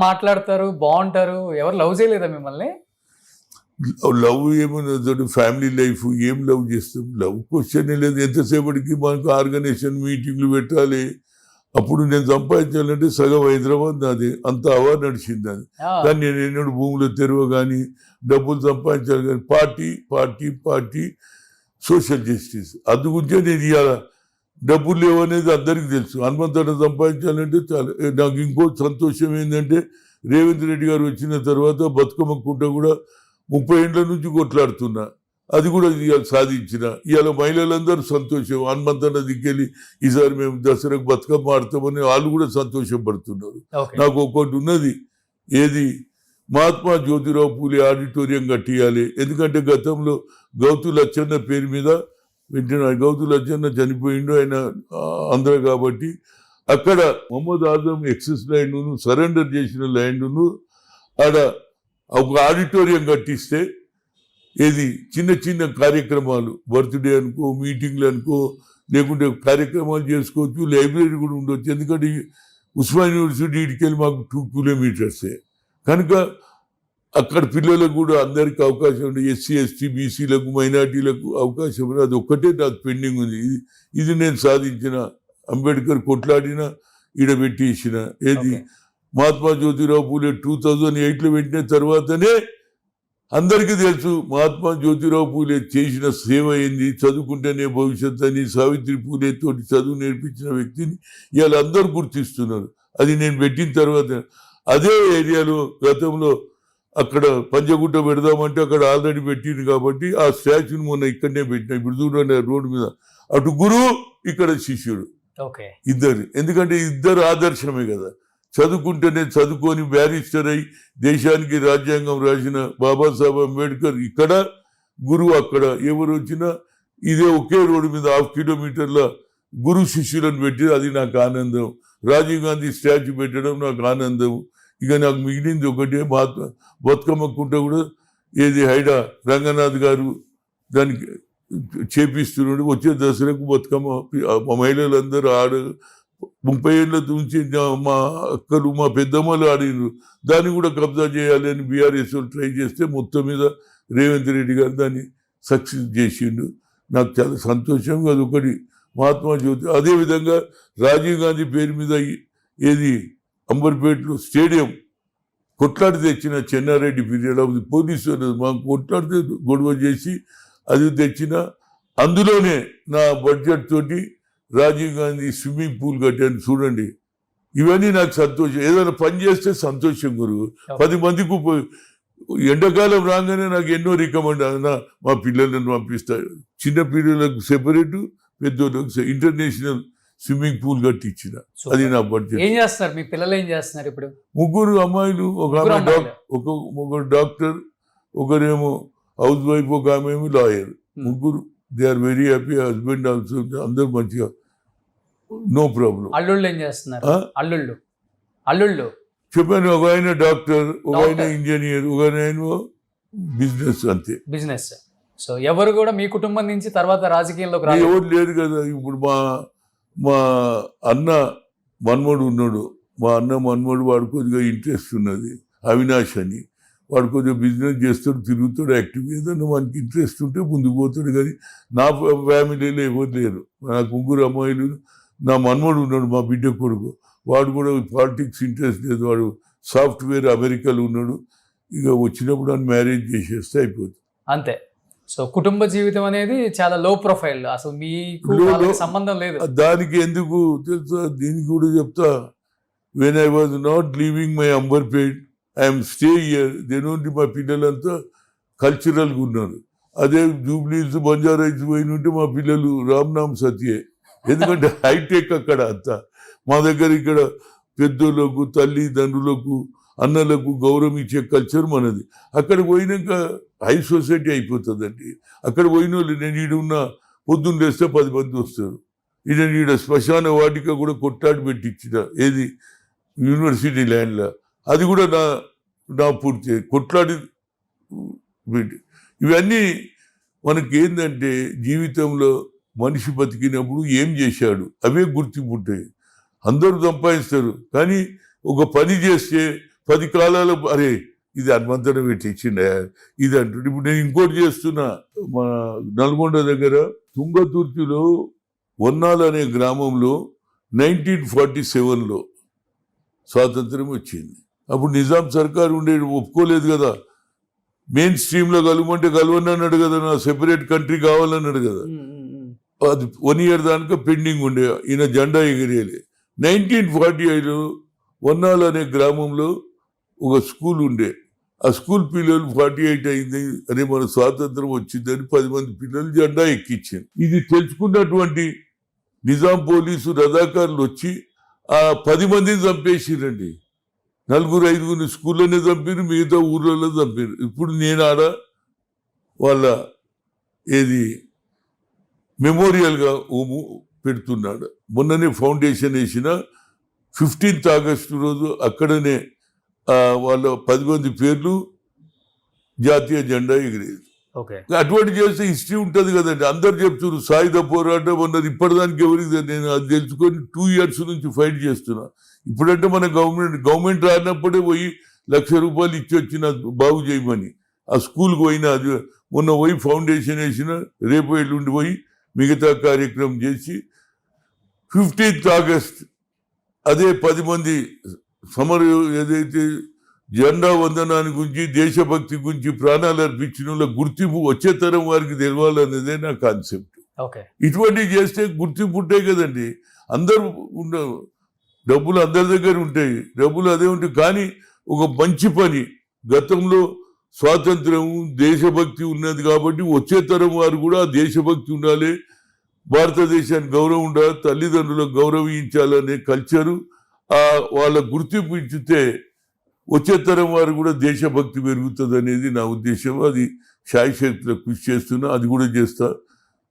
మాట్లాడతారు, బాగుంటారు. ఎవరు లవ్ చేయలేదా మిమ్మల్ని? లవ్ ఏమన్నా ఫ్యామిలీ లైఫ్ ఏం లవ్ చేస్తాం? లవ్ క్వశ్చన్ లేదు. ఎంతసేపటికి మనకు ఆర్గనైజేషన్ మీటింగ్లు పెట్టాలి. అప్పుడు నేను సంపాదించాలంటే సగం హైదరాబాద్ నాది, అంత అవా నడిచింది అది. కానీ నేను ఎన్నడూ భూములు తెరవ కానీ డబ్బులు సంపాదించాలి కానీ party party party social justice అది గురించే నేను ఇవాళ డబ్బులు లేవనేది అందరికీ తెలుసు. హనుమంతన్న సంపాదించాలంటే చాలా. నాకు ఇంకో సంతోషం ఏంటంటే రేవంత్ రెడ్డి గారు వచ్చిన తర్వాత బతుకమ్మ కుంట కూడా 30 ఏళ్ళ నుంచి కొట్లాడుతున్నా, అది కూడా ఇవాళ సాధించిన. ఇవాళ మహిళలందరూ సంతోషం. హనుమంతన్న దిక్కెళ్ళి ఈసారి మేము దసరాకు బతుకమ్మ ఆడతామని వాళ్ళు కూడా సంతోషం పడుతున్నారు. నాకు ఒక్కటి ఉన్నది, ఏది మహాత్మా జ్యోతిరావు పూలే ఆడిటోరియం కట్టియాలి. ఎందుకంటే గతంలో గౌతు లచ్చన్న పేరు మీద పెట్టిన, గౌతు లచ్చన్న చనిపోయిండు, ఆయన ఆంధ్ర కాబట్టి అక్కడ మొహమ్మద్ ఆజం ఎక్సెస్ ల్యాండ్ను సరెండర్ చేసిన ల్యాండ్ను ఆడ ఒక ఆడిటోరియం కట్టిస్తే ఏది చిన్న చిన్న కార్యక్రమాలు, బర్త్డే అనుకో, మీటింగ్లు అనుకో, లేకుంటే కార్యక్రమాలు చేసుకోవచ్చు. లైబ్రరీ కూడా ఉండొచ్చు. ఎందుకంటే ఉస్మాన్ యూనివర్సిటీ ఇటుకెళ్ళి మాకు 2 కిలోమీటర్సే కనుక అక్కడ పిల్లలకు కూడా అందరికీ అవకాశం ఉంది. ఎస్సీ ఎస్టీ బీసీలకు మైనార్టీలకు అవకాశం ఉంది. అది ఒక్కటే నాకు పెండింగ్ ఉంది. ఇది నేను సాధించిన. అంబేద్కర్ కొట్లాడిన, ఈడబెట్టేసిన. ఏది మహాత్మా జ్యోతిరావు పూలే 2008లో పెట్టిన తర్వాతనే అందరికీ తెలుసు మహాత్మా జ్యోతిరావు పూలే చేసిన సేవ ఏంది, చదువుకుంటేనే భవిష్యత్ అని. సావిత్రి పూలే తోటి చదువు నేర్పించిన వ్యక్తిని ఇవాళ అందరూ గుర్తిస్తున్నారు. అది నేను పెట్టిన తర్వాత అదే ఏరియాలో గతంలో అక్కడ పంజగుట్ట పెడదామంటే అక్కడ ఆల్రెడీ పెట్టింది కాబట్టి ఆ స్టాచ్యూని మొన్న ఇక్కడనే పెట్టిన. ఇప్పుడు చూడండి రోడ్డు మీద, అటు గురువు ఇక్కడ శిష్యుడు ఇద్దరు. ఎందుకంటే ఇద్దరు ఆదర్శమే కదా. చదువుకుంటేనే చదువుకొని బ్యారిస్టర్ అయి దేశానికి రాజ్యాంగం రాసిన బాబాసాహెబ్ అంబేద్కర్ ఇక్కడ, గురువు అక్కడ. ఎవరు వచ్చినా ఇదే ఒకే రోడ్డు మీద 1/2 కిలోమీటర్ల గురు శిష్యులను పెట్టి, అది నాకు ఆనందం. రాజీవ్ గాంధీ స్టాచ్యూ పెట్టడం నాకు ఆనందం. ఇక నాకు మిగిలింది ఒకటే, బతుకమ్మ కుంట కూడా ఏది హైడా రంగనాథ్ గారు దానికి చేపిస్తున్నాడు. వచ్చే దసరాకు బతుకమ్మ మహిళలందరూ 30 ఏళ్ళ నుంచి మా అక్కలు, మా పెద్దమ్మలు ఆడినారు. దాన్ని కూడా కబ్జా చేయాలి అని బీఆర్ఎస్ ట్రై చేస్తే మొత్తం మీద రేవంత్ రెడ్డి గారు దాన్ని సక్సెస్ చేసిండు. నాకు చాలా సంతోషం. అది ఒకటి మహాత్మా జ్యోతి. అదేవిధంగా రాజీవ్ గాంధీ పేరు మీద ఏది అంబర్పేటలో స్టేడియం కొట్లాడి తెచ్చిన Chennareddy period of the police మాకు కొట్లాడితే గొడవ చేసి అది తెచ్చిన. అందులోనే నా బడ్జెట్ తోటి రాజీవ్ గాంధీ స్విమ్మింగ్ పూల్ కట్టాను చూడండి. ఇవన్నీ నాకు సంతోషం. ఏదైనా పని చేస్తే సంతోషం గురువు. 10 మందికి ఎండాకాలం రాగానే నాకు ఎన్నో రికమెండ్ మా పిల్లలను పంపిస్తారు. చిన్న పిల్లలకు సెపరేట్, పెద్దోళ్ళకు ఇంటర్నేషనల్ స్విమ్మింగ్ పూల్ కట్టించిన. అది నా బడ్జెట్. ఏం చేస్తారు మీ పిల్లలు? ఏం చేస్తున్నారు ఇప్పుడు? 3 అమ్మాయిలు, ఒకరు డాక్టర్, ఒకరేమో హౌస్ వైఫ్, ఒక ఆమె ఏమో lawyer. 3 they are very happy. Husband also, అందరు మంచిగా, నో ప్రాబ్లం. అల్లుళ్ళు ఏం చేస్తున్నారు? అల్లుళ్ళు చెప్పాను, ఒక ఆయన డాక్టర్, ఒక ఆయన ఇంజనీర్, ఒక ఆయన బిజినెస్. అంతే, బిజినెస్. సో ఎవరు కూడా మీ కుటుంబం నుంచి తర్వాత రాజకీయాల్లోకి ఎవరు లేరు కదా. ఇప్పుడు మా అన్న మన్మడు ఉన్నాడు. మా అన్న మన్మడు, వాడు కొద్దిగా ఇంట్రెస్ట్ ఉన్నది, అవినాష్ అని. వాడు కొద్దిగా బిజినెస్ చేస్తాడు, తిరుగుతాడు, యాక్టివ్. ఏదన్నా మనకి ఇంట్రెస్ట్ ఉంటే ముందుకు పోతాడు. కానీ నా ఫ్యామిలీలో ఎవరు లేరు. నాకు 3 అమ్మాయిలు, నా మన్మడు ఉన్నాడు, మా బిడ్డ కొడుకు. వాడు కూడా పాలిటిక్స్ ఇంట్రెస్ట్ లేదు. వాడు సాఫ్ట్వేర్ అమెరికాలో ఉన్నాడు. ఇక వచ్చినప్పుడు అని మ్యారేజ్ చేసేస్తే అయిపోతుంది, అంతే. సో కుటుంబ జీవితం అనేది చాలా లో ప్రొఫైల్, అసలు మీకు సంబంధం లేదు. దానికి ఎందుకు తెలుసా, దీనికి కూడా చెప్తా. When I was not leaving my Amberpet, I'm stay year. దేనింటి మా పిల్లలంతా కల్చరల్గా ఉన్నారు. అదే జూబ్లీస్, బంజారాయిల్స్ పోయినుంటే మా పిల్లలు రామ్నామ్ సత్యే. ఎందుకంటే హైటెక్ అక్కడ అంతా. మా దగ్గర ఇక్కడ పెద్దోళ్ళకు, తల్లిదండ్రులకు, అన్నలకు గౌరవం ఇచ్చే కల్చర్ మనది. అక్కడ పోయినాక హై సొసైటీ అయిపోతుందండి. అక్కడ పోయిన వాళ్ళు, నేను ఈడున్న పొద్దున్న లేస్తే 10 మంది వస్తారు. ఈడ శ్మశాన వాటిక కూడా కొట్లాడి పెట్టించిన, ఏది యూనివర్సిటీ ల్యాండ్లో. అది కూడా నా పూర్తి కొట్లాడి పెట్టి. ఇవన్నీ మనకి ఏంటంటే, జీవితంలో మనిషి బతికినప్పుడు ఏం చేశాడు అవే గుర్తింపు ఉంటాయి. అందరూ సంపాదిస్తారు, కానీ ఒక పని చేస్తే 10 కాలాలు, అరే ఇది హనుమంతుడు పెట్టించిండ ఇది అంటుండే. ఇప్పుడు నేను ఇంకోటి చేస్తున్నా. మన నల్గొండ దగ్గర తుంగతుర్తిలో వన్నాల్ అనే గ్రామంలో 1947లో స్వాతంత్రం వచ్చింది. అప్పుడు నిజాం సర్కార్ ఉండేది, ఒప్పుకోలేదు కదా. మెయిన్ స్ట్రీమ్లో కలవమంటే కలవని అన్నాడు కదా, నా సెపరేట్ కంట్రీ కావాలన్నాడు కదా. అది 1 ఇయర్ దానిక పెండింగ్ ఉండే. ఈయన జెండా ఎగిరేయాలి. 1945లో వన్నాల్ అనే గ్రామంలో ఒక స్కూల్ ఉండే. ఆ స్కూల్ పిల్లలు 48 అయింది, అరే మన స్వాతంత్రం వచ్చిందని 10 మంది పిల్లలు జెండా ఎక్కించారు. ఇది తెలుసుకున్నటువంటి నిజాం పోలీసు రజాకారులు వచ్చి ఆ 10 మందిని చంపేసిరండి. 4-5 స్కూల్లోనే చంపారు, మిగతా ఊర్లలో చంపారు. ఇప్పుడు నేను ఆడ వాళ్ళ ఏది మెమోరియల్గా పెడుతున్నాడు. మొన్ననే ఫౌండేషన్ వేసిన 15th ఆగస్టు రోజు అక్కడనే వాళ్ళ 10 మంది పేర్లు జాతీయ జెండా ఎగిరేది. అటువంటి చేస్తే హిస్టరీ ఉంటుంది కదండి. అందరు చెప్తున్నారు సాయుధ పోరాటం అన్నది. ఇప్పటిదానికి ఎవరికి, నేను అది తెలుసుకొని 2 years నుంచి ఫైట్ చేస్తున్నా. ఇప్పుడంటే మన గవర్నమెంట్ రానప్పుడే పోయి ₹1,00,000 ఇచ్చి వచ్చిన బాగు చేయమని ఆ స్కూల్కి పోయినా. అది మొన్న పోయి ఫౌండేషన్ వేసిన, రేపు ఎల్లుండి పోయి మిగతా కార్యక్రమం చేసి 15th ఆగస్ట్ అదే 10 మంది సమర ఏదైతే జెండా వందనాన్ని గురించి, దేశభక్తి గురించి ప్రాణాలు అర్పించిన వాళ్ళ గుర్తింపు వచ్చే తరం వారికి తెలవాలనేదే నా కాన్సెప్ట్. ఇటువంటివి చేస్తే గుర్తింపు ఉంటాయి కదండి. అందరూ డబ్బులు అందరి దగ్గర ఉంటాయి, డబ్బులు అదే ఉంటాయి. కానీ ఒక మంచి పని, గతంలో స్వాతంత్రం, దేశభక్తి ఉన్నది కాబట్టి వచ్చే తరం వారు కూడా దేశభక్తి ఉండాలి, భారతదేశానికి గౌరవం ఉండాలి, తల్లిదండ్రులకు గౌరవించాలనే కల్చరు వాళ్ళ గుర్తింపు ఇచ్చితే వచ్చే తరం వారు కూడా దేశభక్తి పెరుగుతుంది అనేది నా ఉద్దేశం. అది శాయశక్తిలో కృషి చేస్తున్నా, అది కూడా చేస్తా.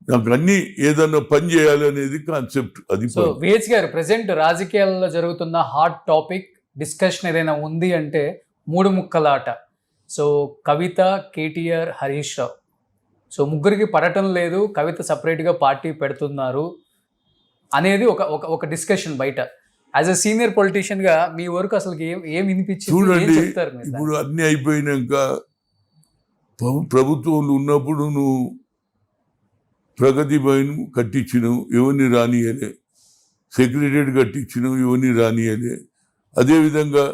నాకు అన్ని ఏదన్నా పని చేయాలి అనేది కాన్సెప్ట్. అది విహెచ్ గారు, ప్రెసెంట్ రాజకీయాల్లో జరుగుతున్న హాట్ టాపిక్ డిస్కషన్ ఏదైనా ఉంది అంటే 3 ముక్కలాట. సో కవిత, కేటీఆర్, హరీష్ రావు. సో ముగ్గురికి పడటం లేదు, కవిత సపరేట్గా పార్టీ పెడుతున్నారు అనేది ఒక డిస్కషన్ బయట. యాజ్ అ సీనియర్ పొలిటీషియన్గా మీ వరకు అసలు ఏం వినిపించింది? చూడండి, ఇప్పుడు అన్ని అయిపోయినాక ప్రభుత్వంలో ఉన్నప్పుడు నువ్వు ప్రగతి భవన్ కట్టించినావు, ఎవరిని రానియలే. సెక్రటరియట్ కట్టించినావు, ఎవరిని రానియలే. అదేవిధంగా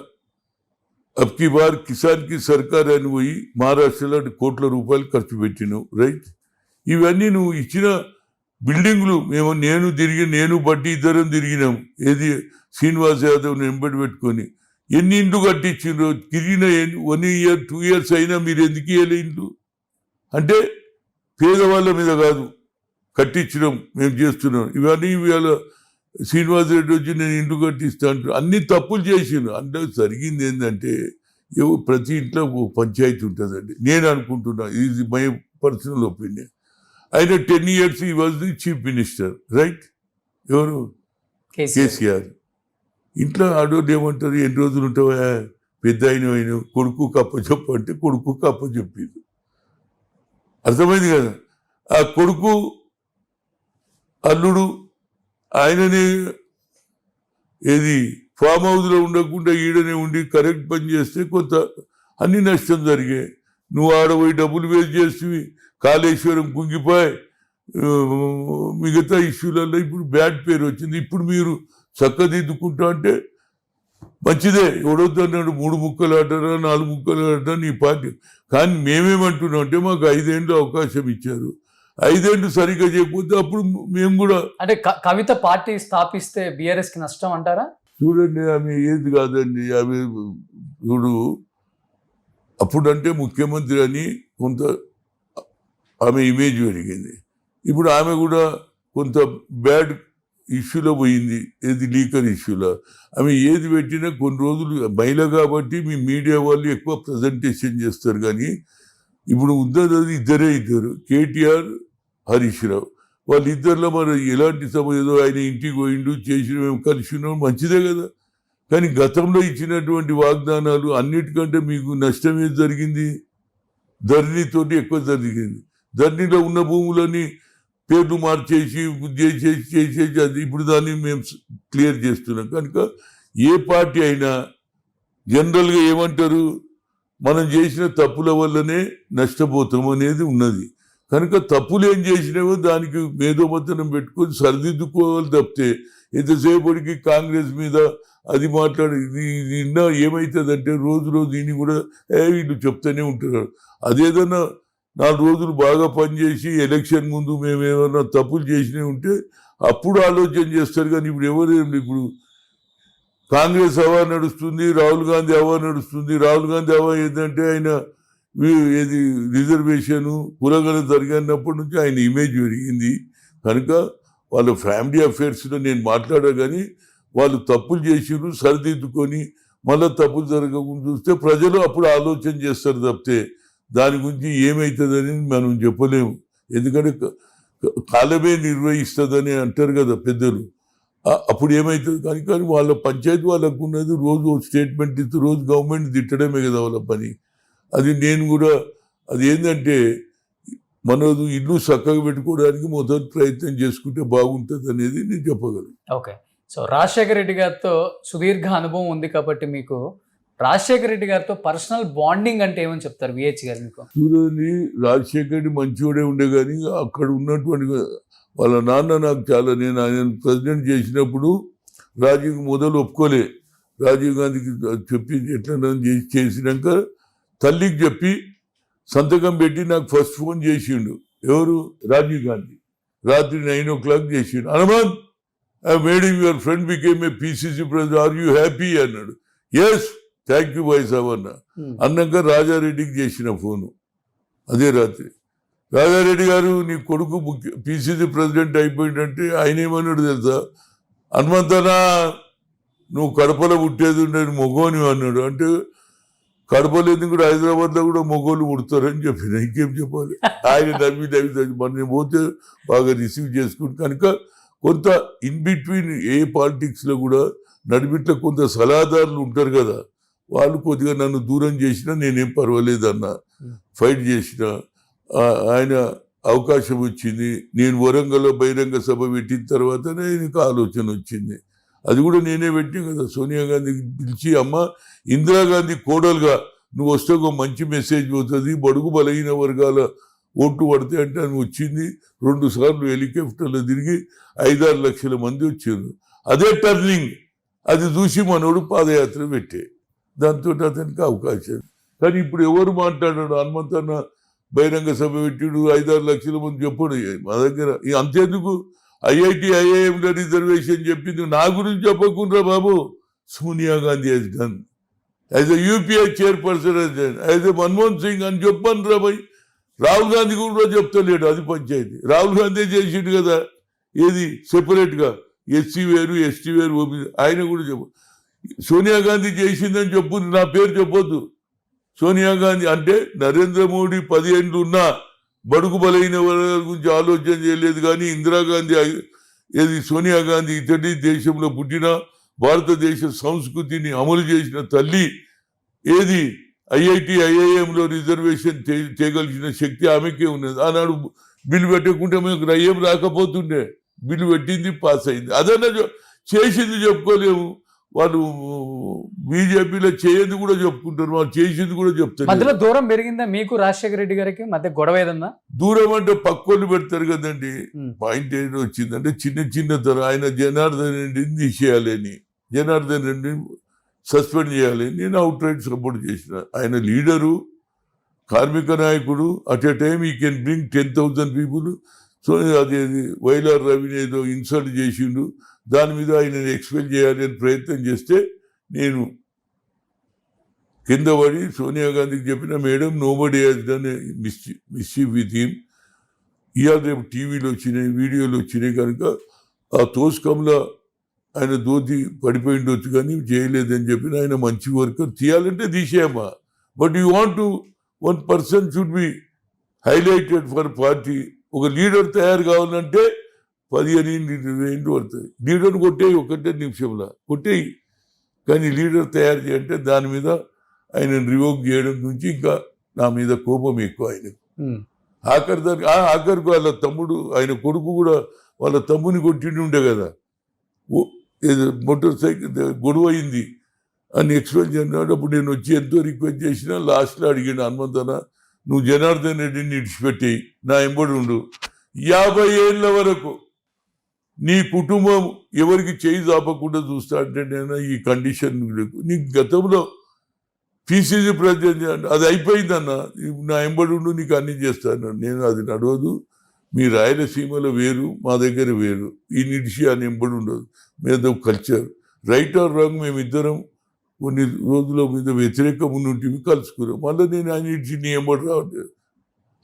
అబ్కి బార్ కిసాన్కి సర్కార్ అని పోయి మహారాష్ట్రలో ₹1,00,00,000 ఖర్చు పెట్టినావు, రైట్. ఇవన్నీ నువ్వు ఇచ్చిన బిల్డింగ్లు నేను బట్టి ఇద్దరం తిరిగినాం. ఏది శ్రీనివాస్ యాదవ్ వెంబడి పెట్టుకొని ఎన్ని ఇండ్లు కట్టించిండ్రు తిరిగిన 1 year 2 years అయినా మీరు ఎందుకు ఇవ్వలే ఇండ్లు అంటే పేదవాళ్ళ మీద కాదు కట్టించడం మేము చేస్తున్నాం. ఇవన్నీ ఇవాళ శ్రీనివాస్ రెడ్డి వచ్చి నేను ఇండ్లు కట్టిస్తా అంటారు. అన్ని తప్పులు చేసిండ్రు. అంటే జరిగింది ఏంటంటే ప్రతి ఇంట్లో పంచాయతీ ఉంటుందండి నేను అనుకుంటున్నా. ఇది మై పర్సనల్ ఒపీనియన్. ఆయన 10 years ఈ was the chief minister, right? ఎవరు? కేసీఆర్. ఇంట్లో ఆడోళ్ళు ఏమంటారు, ఎన్ని రోజులు ఉంటావా పెద్ద అయిన కొడుకు కప్పచెప్పు అంటే కొడుకు కప్పచెప్పింది. అర్థమైంది కదా? ఆ కొడుకు అల్లుడు ఆయననే ఏది ఫామ్ హౌస్లో ఉండకుండా ఈడనే ఉండి కరెక్ట్ పని చేస్తే కొంత అన్ని నష్టం జరిగాయి. నువ్వు ఆడపోయి డబ్బులు వేస్ట్ చేసి కాళేశ్వరం కుంగిపోయి మిగతా ఇష్యూలలో ఇప్పుడు బ్యాడ్ పేరు వచ్చింది. ఇప్పుడు మీరు చక్కదిద్దుకుంటా అంటే మంచిదే. ఎవడొద్దు అన్నాడు 3 ముక్కలు ఆడారా 4 ముక్కలు ఆడారా నీ పార్టీ. కానీ మేమేమంటున్నాం అంటే మాకు 5 ఏళ్ళు అవకాశం ఇచ్చారు. 5 ఏళ్ళు సరిగ్గా చేయకపోతే అప్పుడు మేము కూడా అంటే కవిత పార్టీ స్థాపిస్తే బీఆర్ఎస్ కి నష్టం అంటారా? చూడండి, ఆమె ఏది కాదండి. ఆమె చూడు అప్పుడంటే ముఖ్యమంత్రి అని కొంత ఆమె ఇమేజ్ పెరిగింది. ఇప్పుడు ఆమె కూడా కొంత బ్యాడ్ ఇష్యూలో పోయింది. ఏది లీకర్ ఇష్యూలో ఆమె ఏది పెట్టినా కొన్ని రోజులు మహిళ కాబట్టి మీ మీడియా వాళ్ళు ఎక్కువ ప్రజెంటేషన్ చేస్తారు. కానీ ఇప్పుడు ఉన్నది ఇద్దరు కేటీఆర్ హరీష్ రావు. వాళ్ళిద్దరిలో మరి ఎలాంటి ఏదో ఆయన ఇంటికి పోయిండు చేసిన మేము కలిసి ఉన్నాం మంచిదే కదా. కానీ గతంలో ఇచ్చినటువంటి వాగ్దానాలు అన్నిటికంటే మీకు నష్టం ఏది జరిగింది? ధరణితోటి ఎక్కువ జరిగింది. ధరణిలో ఉన్న భూములని పేర్లు మార్చేసి చేసేసి అది ఇప్పుడు దాన్ని మేము క్లియర్ చేస్తున్నాం. కనుక ఏ పార్టీ అయినా జనరల్గా ఏమంటారు, మనం చేసిన తప్పుల వల్లనే నష్టపోతాం అనేది ఉన్నది. కనుక తప్పులు ఏం చేసినావో దానికి మేధోమతనం పెట్టుకొని సరిదిద్దుకోవాలి తప్పితే ఎంతసేపటికి కాంగ్రెస్ మీద అది మాట్లాడి నిన్న ఏమవుతుందంటే రోజు దీన్ని కూడా వీళ్ళు చెప్తూనే ఉంటున్నారు. అదేదన్నా 4 రోజులు బాగా పనిచేసి ఎలక్షన్ ముందు మేము ఏమన్నా తప్పులు చేసినవి ఉంటే అప్పుడు ఆలోచన చేస్తారు. కానీ ఇప్పుడు ఎవరేమి, ఇప్పుడు కాంగ్రెస్ హవా నడుస్తుంది, రాహుల్ గాంధీ హవా నడుస్తుంది. రాహుల్ గాంధీ హవా ఏంటంటే ఆయన ఏది రిజర్వేషను కులగన జరిగినప్పటి నుంచి ఆయన ఇమేజ్ పెరిగింది. కనుక వాళ్ళ ఫ్యామిలీ అఫేర్స్లో నేను మాట్లాడా కానీ వాళ్ళు తప్పులు చేసిరు సరిదిద్దుకొని మళ్ళీ తప్పులు జరగకుండా చూస్తే ప్రజలు అప్పుడు ఆలోచన చేస్తారు తప్పితే దాని గురించి ఏమవుతుందని మనం చెప్పలేము. ఎందుకంటే కాలమే నిర్వహిస్తుందని అంటారు కదా పెద్దలు. అప్పుడు ఏమవుతుంది కానీ వాళ్ళ పంచాయతీ వాళ్ళకు ఉన్నది రోజు స్టేట్మెంట్ ఇస్తూ రోజు గవర్నమెంట్ తిట్టడమే కదా వాళ్ళ పని. అది నేను కూడా అది ఏంటంటే మనది ఇల్లు చక్కగా పెట్టుకోవడానికి మొదటి ప్రయత్నం చేసుకుంటే బాగుంటుంది అనేది నేను చెప్పగలను. ఓకే, సో రాజశేఖర రెడ్డి గారితో సుదీర్ఘ అనుభవం ఉంది కాబట్టి మీకు రాజశేఖర రెడ్డి గారితో పర్సనల్ బాండింగ్ అంటే ఏమని చెప్తారు విహెచ్ గారు? మీకు చూడండి, రాజశేఖర రెడ్డి మంచివాడే ఉండే కానీ అక్కడ ఉన్నటువంటి వాళ్ళ నాన్న నాకు చాలా, నేను ఆయన ప్రెసిడెంట్ చేసినప్పుడు రాజీవ్ మొదలు ఒప్పుకోలే. రాజీవ్ గాంధీకి చెప్పి ఎట్లా చేసినాక తల్లికి చెప్పి సంతకం పెట్టి నాకు ఫస్ట్ ఫోన్ చేసిండు. ఎవరు? రాజీవ్ గాంధీ. రాత్రి 9 o'clock చేసిండు. Hanuman, I made your friend became a PCC president, are you happy అన్నాడు. ఎస్, థ్యాంక్ యూ బాయ్ సాబ్ అన్నాక రాజారెడ్డికి చేసిన ఫోను అదే రాత్రి. రాజారెడ్డి గారు నీ కొడుకు పిసిసి ప్రెసిడెంట్ అయిపోయిందంటే ఆయన ఏమన్నాడు తెలుసా? హనుమంతనా, నువ్వు కడపలో పుట్టేది ఉండేది మొగోని అన్నాడు. అంటే కడపలో ఎందుకు కూడా హైదరాబాద్లో కూడా మొగోళ్ళు పుడతారని చెప్పిన. ఇంకేం చెప్పాలి? ఆయన నవ్వి మన పోతే బాగా రిసీవ్ చేసుకుంటు. కనుక కొంత ఇన్ బిట్వీన్ ఏ పాలిటిక్స్లో కూడా నడిమిట్లో కొంత సలహాదారులు ఉంటారు కదా, వాళ్ళు కొద్దిగా నన్ను దూరం చేసినా నేనేం పర్వాలేదు అన్న, ఫైట్ చేసిన. ఆయన అవకాశం వచ్చింది. నేను వరంగల్లో బహిరంగ సభ పెట్టిన తర్వాతనే ఆయనకు ఆలోచన వచ్చింది. అది కూడా నేనే పెట్టిన కదా. సోనియా గాంధీకి పిలిచి, అమ్మ ఇందిరాగాంధీ కోడలుగా నువ్వు వస్తే ఒక మంచి మెసేజ్ పోతుంది, బడుగు బలహీన వర్గాల ఓట్లు పడితే అంటే అని వచ్చింది. 2 సార్లు హెలికాప్టర్లో తిరిగి 5-6 లక్షల మంది వచ్చారు. అదే టర్నింగ్ అది చూసి మనోడు పాదయాత్ర పెట్టే, దాంతో అతనికి అవకాశం. కానీ ఇప్పుడు ఎవరు మాట్లాడాడు? హనుమంతన్న బహిరంగ సభ పెట్టిడు 5-6 లక్షల మంది చెప్పడు మా దగ్గర అంతేందుకు ఐఐటి ఐఐఎంలో రిజర్వేషన్ చెప్పింది నా గురించి చెప్పకుండా బాబు Sonia Gandhi he's done as a UPI chairperson as a Manmohan Singh అని చెప్పాను రా భయ్. రాహుల్ గాంధీ కూడా చెప్తలేడు, అది పంచాయతీ. రాహుల్ గాంధీ చేసిండు కదా ఏది సెపరేట్గా ఎస్సీ వేరు ఎస్టీ వేరు ఓబీసీ, ఆయన కూడా చెప్పు. సోనియా గాంధీ చేసిందని చెప్పు, నా పేరు చెప్పొద్దు. సోనియా గాంధీ అంటే నరేంద్ర మోడీ 10 ఏళ్ళు ఉన్నా బడుగు బలైన వర్గాల గురించి ఆలోచన చేయలేదు. కానీ ఇందిరాగాంధీ ఏది సోనియా గాంధీ ఇతడి దేశంలో పుట్టిన భారతదేశ సంస్కృతిని అమలు చేసిన తల్లి. ఏది ఐఐటి ఐఐఎంలో రిజర్వేషన్ చేయగలిగిన శక్తి ఆమెకే ఉన్నది. ఆనాడు బిల్లు పెట్టకుంటే మేము ఏం రాకపోతుండే, బిల్లు పెట్టింది పాస్ అయింది. అదన్నా చేసింది చెప్పుకోలేము. వాళ్ళు బీజేపీలో చేయదు కూడా చెప్పుకుంటారు, వాళ్ళు చేసింది కూడా చెప్తారు. మధ్యలో దూరం పెరిగిందా మీకు రాజశేఖర రెడ్డి గారికి మధ్య గొడవ ఏదన్నా? దూరం అంటే పక్కోళ్ళు పెడతారు కదండి. పాయింట్ ఏంటో వచ్చిందంటే చిన్న తరం ఆయన జనార్దన్ రెడ్డిని తీసేయాలని, జనార్దన్ రెడ్డిని సస్పెండ్ చేయాలి. నేను అవుట్ రైట్ సపోర్ట్ చేసిన. ఆయన లీడరు, కార్మిక నాయకుడు. అట్ ఎ టైమ్ ఈ కెన్ బ్రింగ్ 10,000 పీపుల్. సో అది వైలార్ రవిని ఏదో ఇన్సల్ట్ చేసిండు, దాని మీద ఆయన ఎక్స్పెల్ చేయాలి అని ప్రయత్నం చేస్తే నేను కింద పడి సోనియా గాంధీకి చెప్పిన, madam nobody has done mischief with him. ఇవాళ రేపు టీవీలో వచ్చినాయి, వీడియోలు వచ్చినాయి కనుక ఆ తోసుకంలో ఆయన దోతి పడిపోయిండొచ్చు కానీ చేయలేదని చెప్పిన. ఆయన మంచి వర్కర్, తీయాలంటే తీసేయమ్మా. But you want to 1 person should be highlighted for party. ఒక లీడర్ తయారు కావాలంటే 15-20 పడుతుంది. లీడర్ని కొట్టేయి 1 నిమిషంలో కొట్టేయి. కానీ లీడర్ తయారు చేయాలంటే దాని మీద ఆయన రివోక్ చేయడం నుంచి ఇంకా నా మీద కోపం ఎక్కువ ఆయనకు. ఆఖరికి వాళ్ళ తమ్ముడు, ఆయన కొడుకు కూడా వాళ్ళ తమ్ముని కొట్టిండి ఉండే కదా, మోటార్ సైకిల్ గొడవ అయింది అని ఎక్స్ప్లెయిన్ చేసినాడు. అప్పుడు నేను వచ్చి ఎంతో రిక్వెస్ట్ చేసినా లాస్ట్లో అడిగాను, హనుమంతన నువ్వు జనార్దన్ రెడ్డిని విడిచిపెట్టేయి, నా ఎంబడి ఉండు. 50 ఏళ్ళ వరకు నీ కుటుంబం ఎవరికి చేయి చాపకుండా చూస్తా అంటే నేను ఈ కండిషన్ నీకు గతంలో పిసిసి ప్రెసిడెంట్ అది అయిపోయిందన్న, నా ఎంబడి ఉండు, నీకు అన్ని చేస్తాను. నేను అది నడవదు, మీ రాయలసీమలో వేరు మా దగ్గర వేరు, ఈ నిడిచి అని ఎంబడి ఉండదు. మీద కల్చర్ రైట్ ఆర్ రాంగ్ మేమిద్దరం కొన్ని రోజుల మీద వ్యతిరేకం ఉండి కలుసుకున్నాం. మళ్ళీ నేను ఆయన ఇచ్చి నీ ఎంబడి రావట్లేదు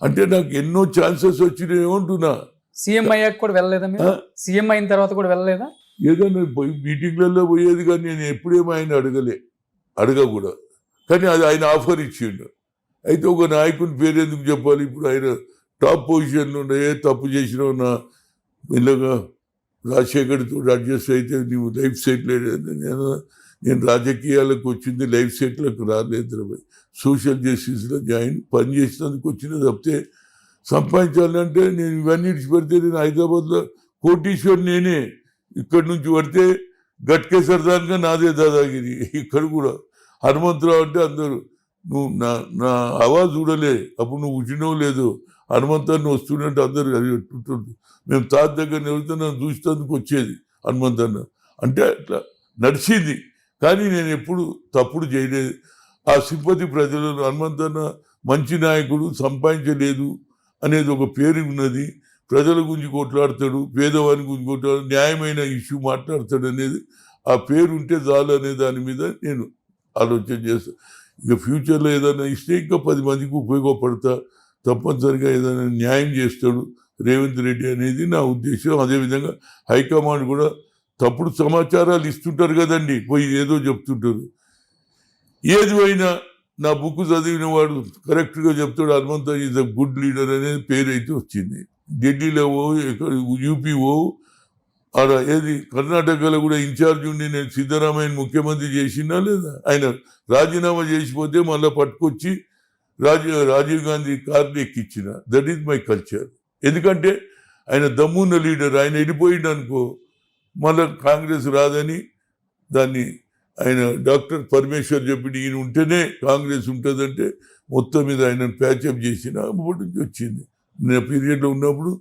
అంటే నాకు ఎన్నో ఛాన్సెస్ వచ్చినాయి ఏమంటున్నా. సీఎం అయ్యాక కూడా వెళ్ళలేదా మీరు? సీఎం అయిన తర్వాత కూడా వెళ్ళలేదా? ఏదైనా మీటింగ్లలో పోయేది కానీ నేను ఎప్పుడేమో ఆయన అడగకూడదు. కానీ అది ఆయన ఆఫర్ ఇచ్చిండు. అయితే ఒక నాయకుని పేరు ఎందుకు చెప్పాలి? ఇప్పుడు ఆయన టాప్ పొజిషన్లో ఉండే, ఏ తప్పు చేసినా నా మెల్లగా రాజశేఖర్తో అడ్జస్ట్ అయితే నువ్వు లైఫ్ సెటిల్ నేను రాజకీయాలకు వచ్చింది, లైఫ్ సెటిల్కి రాలేదు. సోషల్ జస్టిస్లో పని చేసినందుకు వచ్చిన తప్పితే సంపాదించాలంటే నేను ఇవన్నీ విడిచిపెడితే నేను హైదరాబాద్లో కోటీశ్వర్ నేనే. ఇక్కడి నుంచి పడితే గట్కే సరదానిగా నాదే దాదాగిరి. ఇక్కడ కూడా హనుమంతరావు అంటే అందరూ నువ్వు నా ఆవాజ్ చూడలే, అప్పుడు నువ్వు ఉచినవు లేదు, హనుమంతాన్ని వస్తున్నట్టు అందరు మేము తాత దగ్గర వెళ్తే నన్ను చూసినందుకు వచ్చేది హనుమంతన్న అంటే అట్లా నడిచింది. కానీ నేను ఎప్పుడు తప్పుడు చేయలేదు. ఆ సింపతి ప్రజలు హనుమంతన్న మంచి నాయకుడు, సంపాదించలేదు అనేది ఒక పేరు ఉన్నది. ప్రజల గురించి కొట్లాడతాడు, పేదవాని గురించి కొట్లాడు, న్యాయమైన ఇష్యూ మాట్లాడతాడు అనేది ఆ పేరు ఉంటే చాలు అనే దాని మీద నేను ఆలోచన చేస్తాను. ఇక ఫ్యూచర్లో ఏదైనా ఇస్తే ఇంకా 10 మందికి ఉపయోగపడతా, తప్పనిసరిగా ఏదైనా న్యాయం చేస్తాడు రేవంత్ రెడ్డి అనేది నా ఉద్దేశం. అదేవిధంగా హైకమాండ్ కూడా తప్పుడు సమాచారాలు ఇస్తుంటారు కదండి, పోయి ఏదో చెప్తుంటారు. ఏది అయినా నా బుక్ చదివిన వాడు కరెక్ట్గా చెప్తాడు. Hanumantha is a good leader అనేది పేరు అయితే వచ్చింది. ఢిల్లీలో యూపీ ఆడ ఏది కర్ణాటకలో కూడా ఇన్ఛార్జ్ ఉండి నేను సిద్ధరామయ్యని ముఖ్యమంత్రి చేసినా లేదా, ఆయన రాజీనామా చేసిపోతే మళ్ళీ పట్టుకొచ్చి రాజీవ్ గాంధీ కార్ని ఎక్కించిన. That is my culture. ఎందుకంటే ఆయన దమ్మున్న లీడర్. ఆయన వెళ్ళిపోయిండు అనుకో మళ్ళీ కాంగ్రెస్ రాదని దాన్ని ఆయన డాక్టర్ పరమేశ్వర్ చెప్పి ఈయన ఉంటేనే కాంగ్రెస్ ఉంటుందంటే మొత్తం మీద ఆయన ప్యాచప్ చేసిన అప్పటి నుంచి వచ్చింది. నేను పీరియడ్లో ఉన్నప్పుడు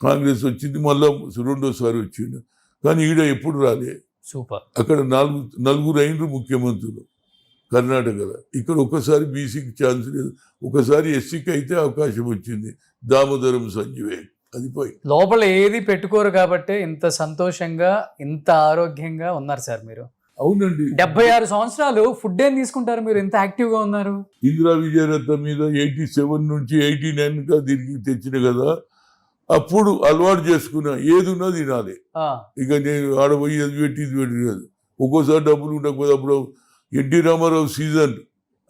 కాంగ్రెస్ వచ్చింది, మళ్ళీ 2వ వచ్చింది. కానీ ఈడ ఎప్పుడు రాలే. సూపర్. అక్కడ 4 అయినరు ముఖ్యమంత్రులు. కర్ణాటకలో. ఇక్కడ ఒకసారి బీసీకి ఛాన్స్ లేదు, ఒకసారి ఎస్సీకి అయితే అవకాశం వచ్చింది, దామోదరం సంజీవే, అది పోయి. లోపల ఏది పెట్టుకోరు కాబట్టి ఇంత సంతోషంగా ఇంత ఆరోగ్యంగా ఉన్నారు సార్ మీరు. అవునండి. 76 సంవత్సరాలు ఫుడ్ ఏం తీసుకుంటారు మీరు, ఇంత యాక్టివ్ గా ఉన్నారు? ఇందిరా విజయరత్న మీద 87 నుంచి 89గా తిరిగి తెచ్చిన కదా, అప్పుడు అలవాటు చేసుకున్నా ఏది ఉన్నా తినాలి. ఇక నేను ఆడపోయి అది పెట్టి ఇది పెట్టి కాదు. ఒక్కోసారి డబ్బులు ఉండకపోతే అప్పుడు ఎన్టీ రామారావు సీజన్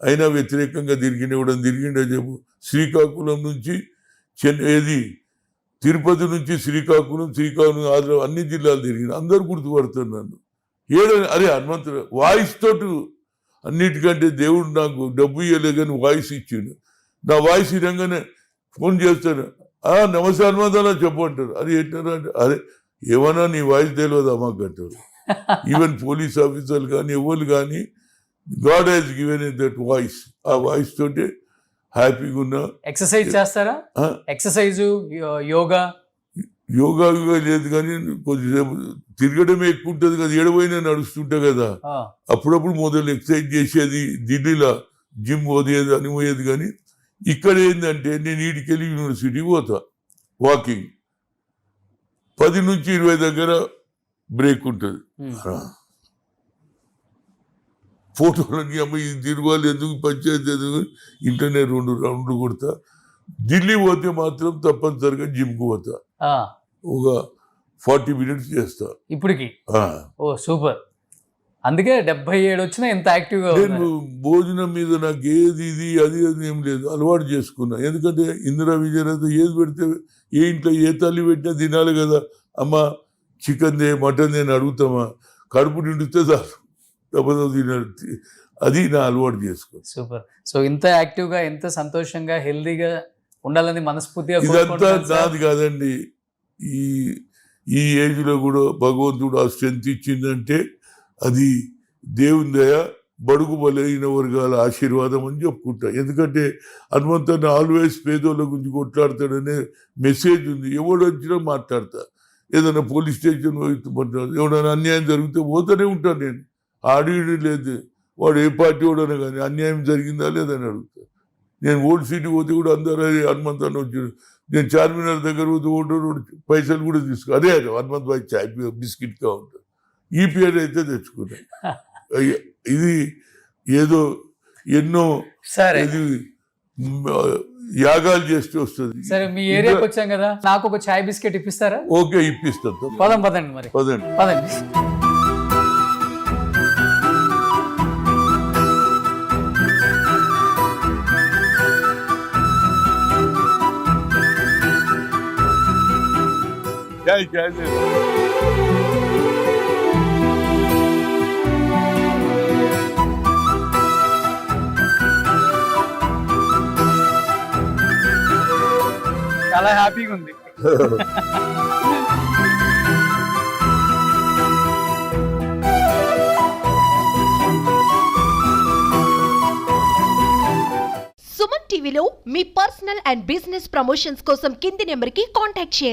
అయినా వ్యతిరేకంగా తిరిగిండే చెప్పు. శ్రీకాకుళం నుంచి తిరుపతి నుంచి శ్రీకాకుళం ఆంధ్ర అన్ని జిల్లాలు తిరిగిన, అందరు గుర్తుపడుతున్నారు నన్ను. అరే హనుమంతుడు వాయిస్ తోటి అన్నిటికంటే దేవుడు నాకు డబ్బు ఇవ్వలే కానీ వాయిస్ ఇచ్చిండు. నా వాయిస్ ఇరంగానే ఫోన్ చేస్తాను, నమస్తే హనుమంతుడా చెప్పంటారు. అది ఏంటారు అంటే, అరే ఏమన్నా నీ వాయిస్ తెలియదా మాకు అంటారు. ఈవెన్ పోలీస్ ఆఫీసర్లు కానీ ఎవరు కానీ god has given that voice. ఆ వాయిస్ తోటి హ్యాపీగా ఉన్నా. ఎక్సర్సైజ్ చేస్తారా? ఎక్సర్సైజ్ యోగా లేదు కానీ కొద్దిసేపు తిరగడమే ఎక్కువ ఉంటుంది కదా, ఏడవైనా నడుస్తుంటా కదా, అప్పుడప్పుడు మొదలు ఎక్సర్సైజ్ చేసేది, ఢిల్లీలో జిమ్ పోయేది కానీ ఇక్కడ ఏంటంటే నేను ఈడికెళ్ళి యూనివర్సిటీ పోతా వాకింగ్, 10 నుంచి 20 దగ్గర బ్రేక్ ఉంటుంది. ఫోటోలకి అమ్మ ఇది తిరగాలి ఎందుకు పంచాయతీ ఎందుకు ఇంటర్నెట్ 2 రౌండ్లు కొడతా. ఢిల్లీ పోతే మాత్రం తప్పనిసరిగా జిమ్కి పోతా, ఒక 40 మినిట్స్ చేస్తా ఇప్పటికి. ఓ సూపర్. అందుకే 77 వచ్చినా ఎంత యాక్టివ్గా. నేను భోజనం మీద నాకు ఏది ఇది అది ఏం లేదు, అలవాటు చేసుకున్నా. ఎందుకంటే ఇందిరా విజయరత్న ఏది పెడితే ఏ ఇంట్లో ఏ తల్లి పెట్టినా తినాలి కదా. అమ్మ చికెన్ దే మటన్ దే అని అడుగుతామా, కడుపు నిండితే చాలు, తప్పదు తినాలి. అది నా అలవాటు చేసుకో. సూపర్. సో ఇంత యాక్టివ్గా ఎంత సంతోషంగా హెల్దీగా ఉండాలని మనస్ఫూర్తిగా. ఇదంతా నాది కాదండి, ఈ ఏజ్లో కూడా భగవంతుడు ఆ స్ట్రెంత్ ఇచ్చిందంటే అది దేవుని దయ, బడుగు బలైన వర్గాల ఆశీర్వాదం అని చెప్పుకుంటా. ఎందుకంటే హనుమంతుని ఆల్వేస్ పేదోళ్ళ గురించి కొట్లాడతాడనే మెసేజ్ ఉంది. ఎవడు వచ్చినా మాట్లాడతా, ఏదైనా పోలీస్ స్టేషన్ ఎవడైనా అన్యాయం జరిగితే పోతూనే ఉంటాను నేను. ఆడి లేదు, వాడు ఏ పార్టీ వాడనే కానీ అన్యాయం జరిగిందా లేదని అడుగుతా. నేను ఓల్డ్ సిటీ పోతే కూడా అందరూ హనుమంత్ వచ్చాడు. నేను చార్మినార్ దగ్గర పోతే ఓటు పైసలు కూడా తీసుకో, అదే హనుమంత్ బాయ్ చాయ్ బిస్కెట్గా ఉంటుంది. ఈ పేరు అయితే తెచ్చుకున్నాను. ఇది ఏదో ఎన్నో ఇది యాగాలు చేస్తే వస్తుంది. సరే మీ ఏరియాకి వచ్చాం కదా, నాకు ఒక చాయ్ బిస్కెట్ ఇప్పిస్తారా? ఓకే ఇప్పిస్తాను. పదండి మరి, పదండి. చాయ్ చాయ్ చాలా హ్యాపీగా ఉంది. సుమన్ టీవీలో మీ పర్సనల్ అండ్ బిజినెస్ ప్రమోషన్స్ కోసం కింది నెంబర్కి కాంటాక్ట్ చేయండి.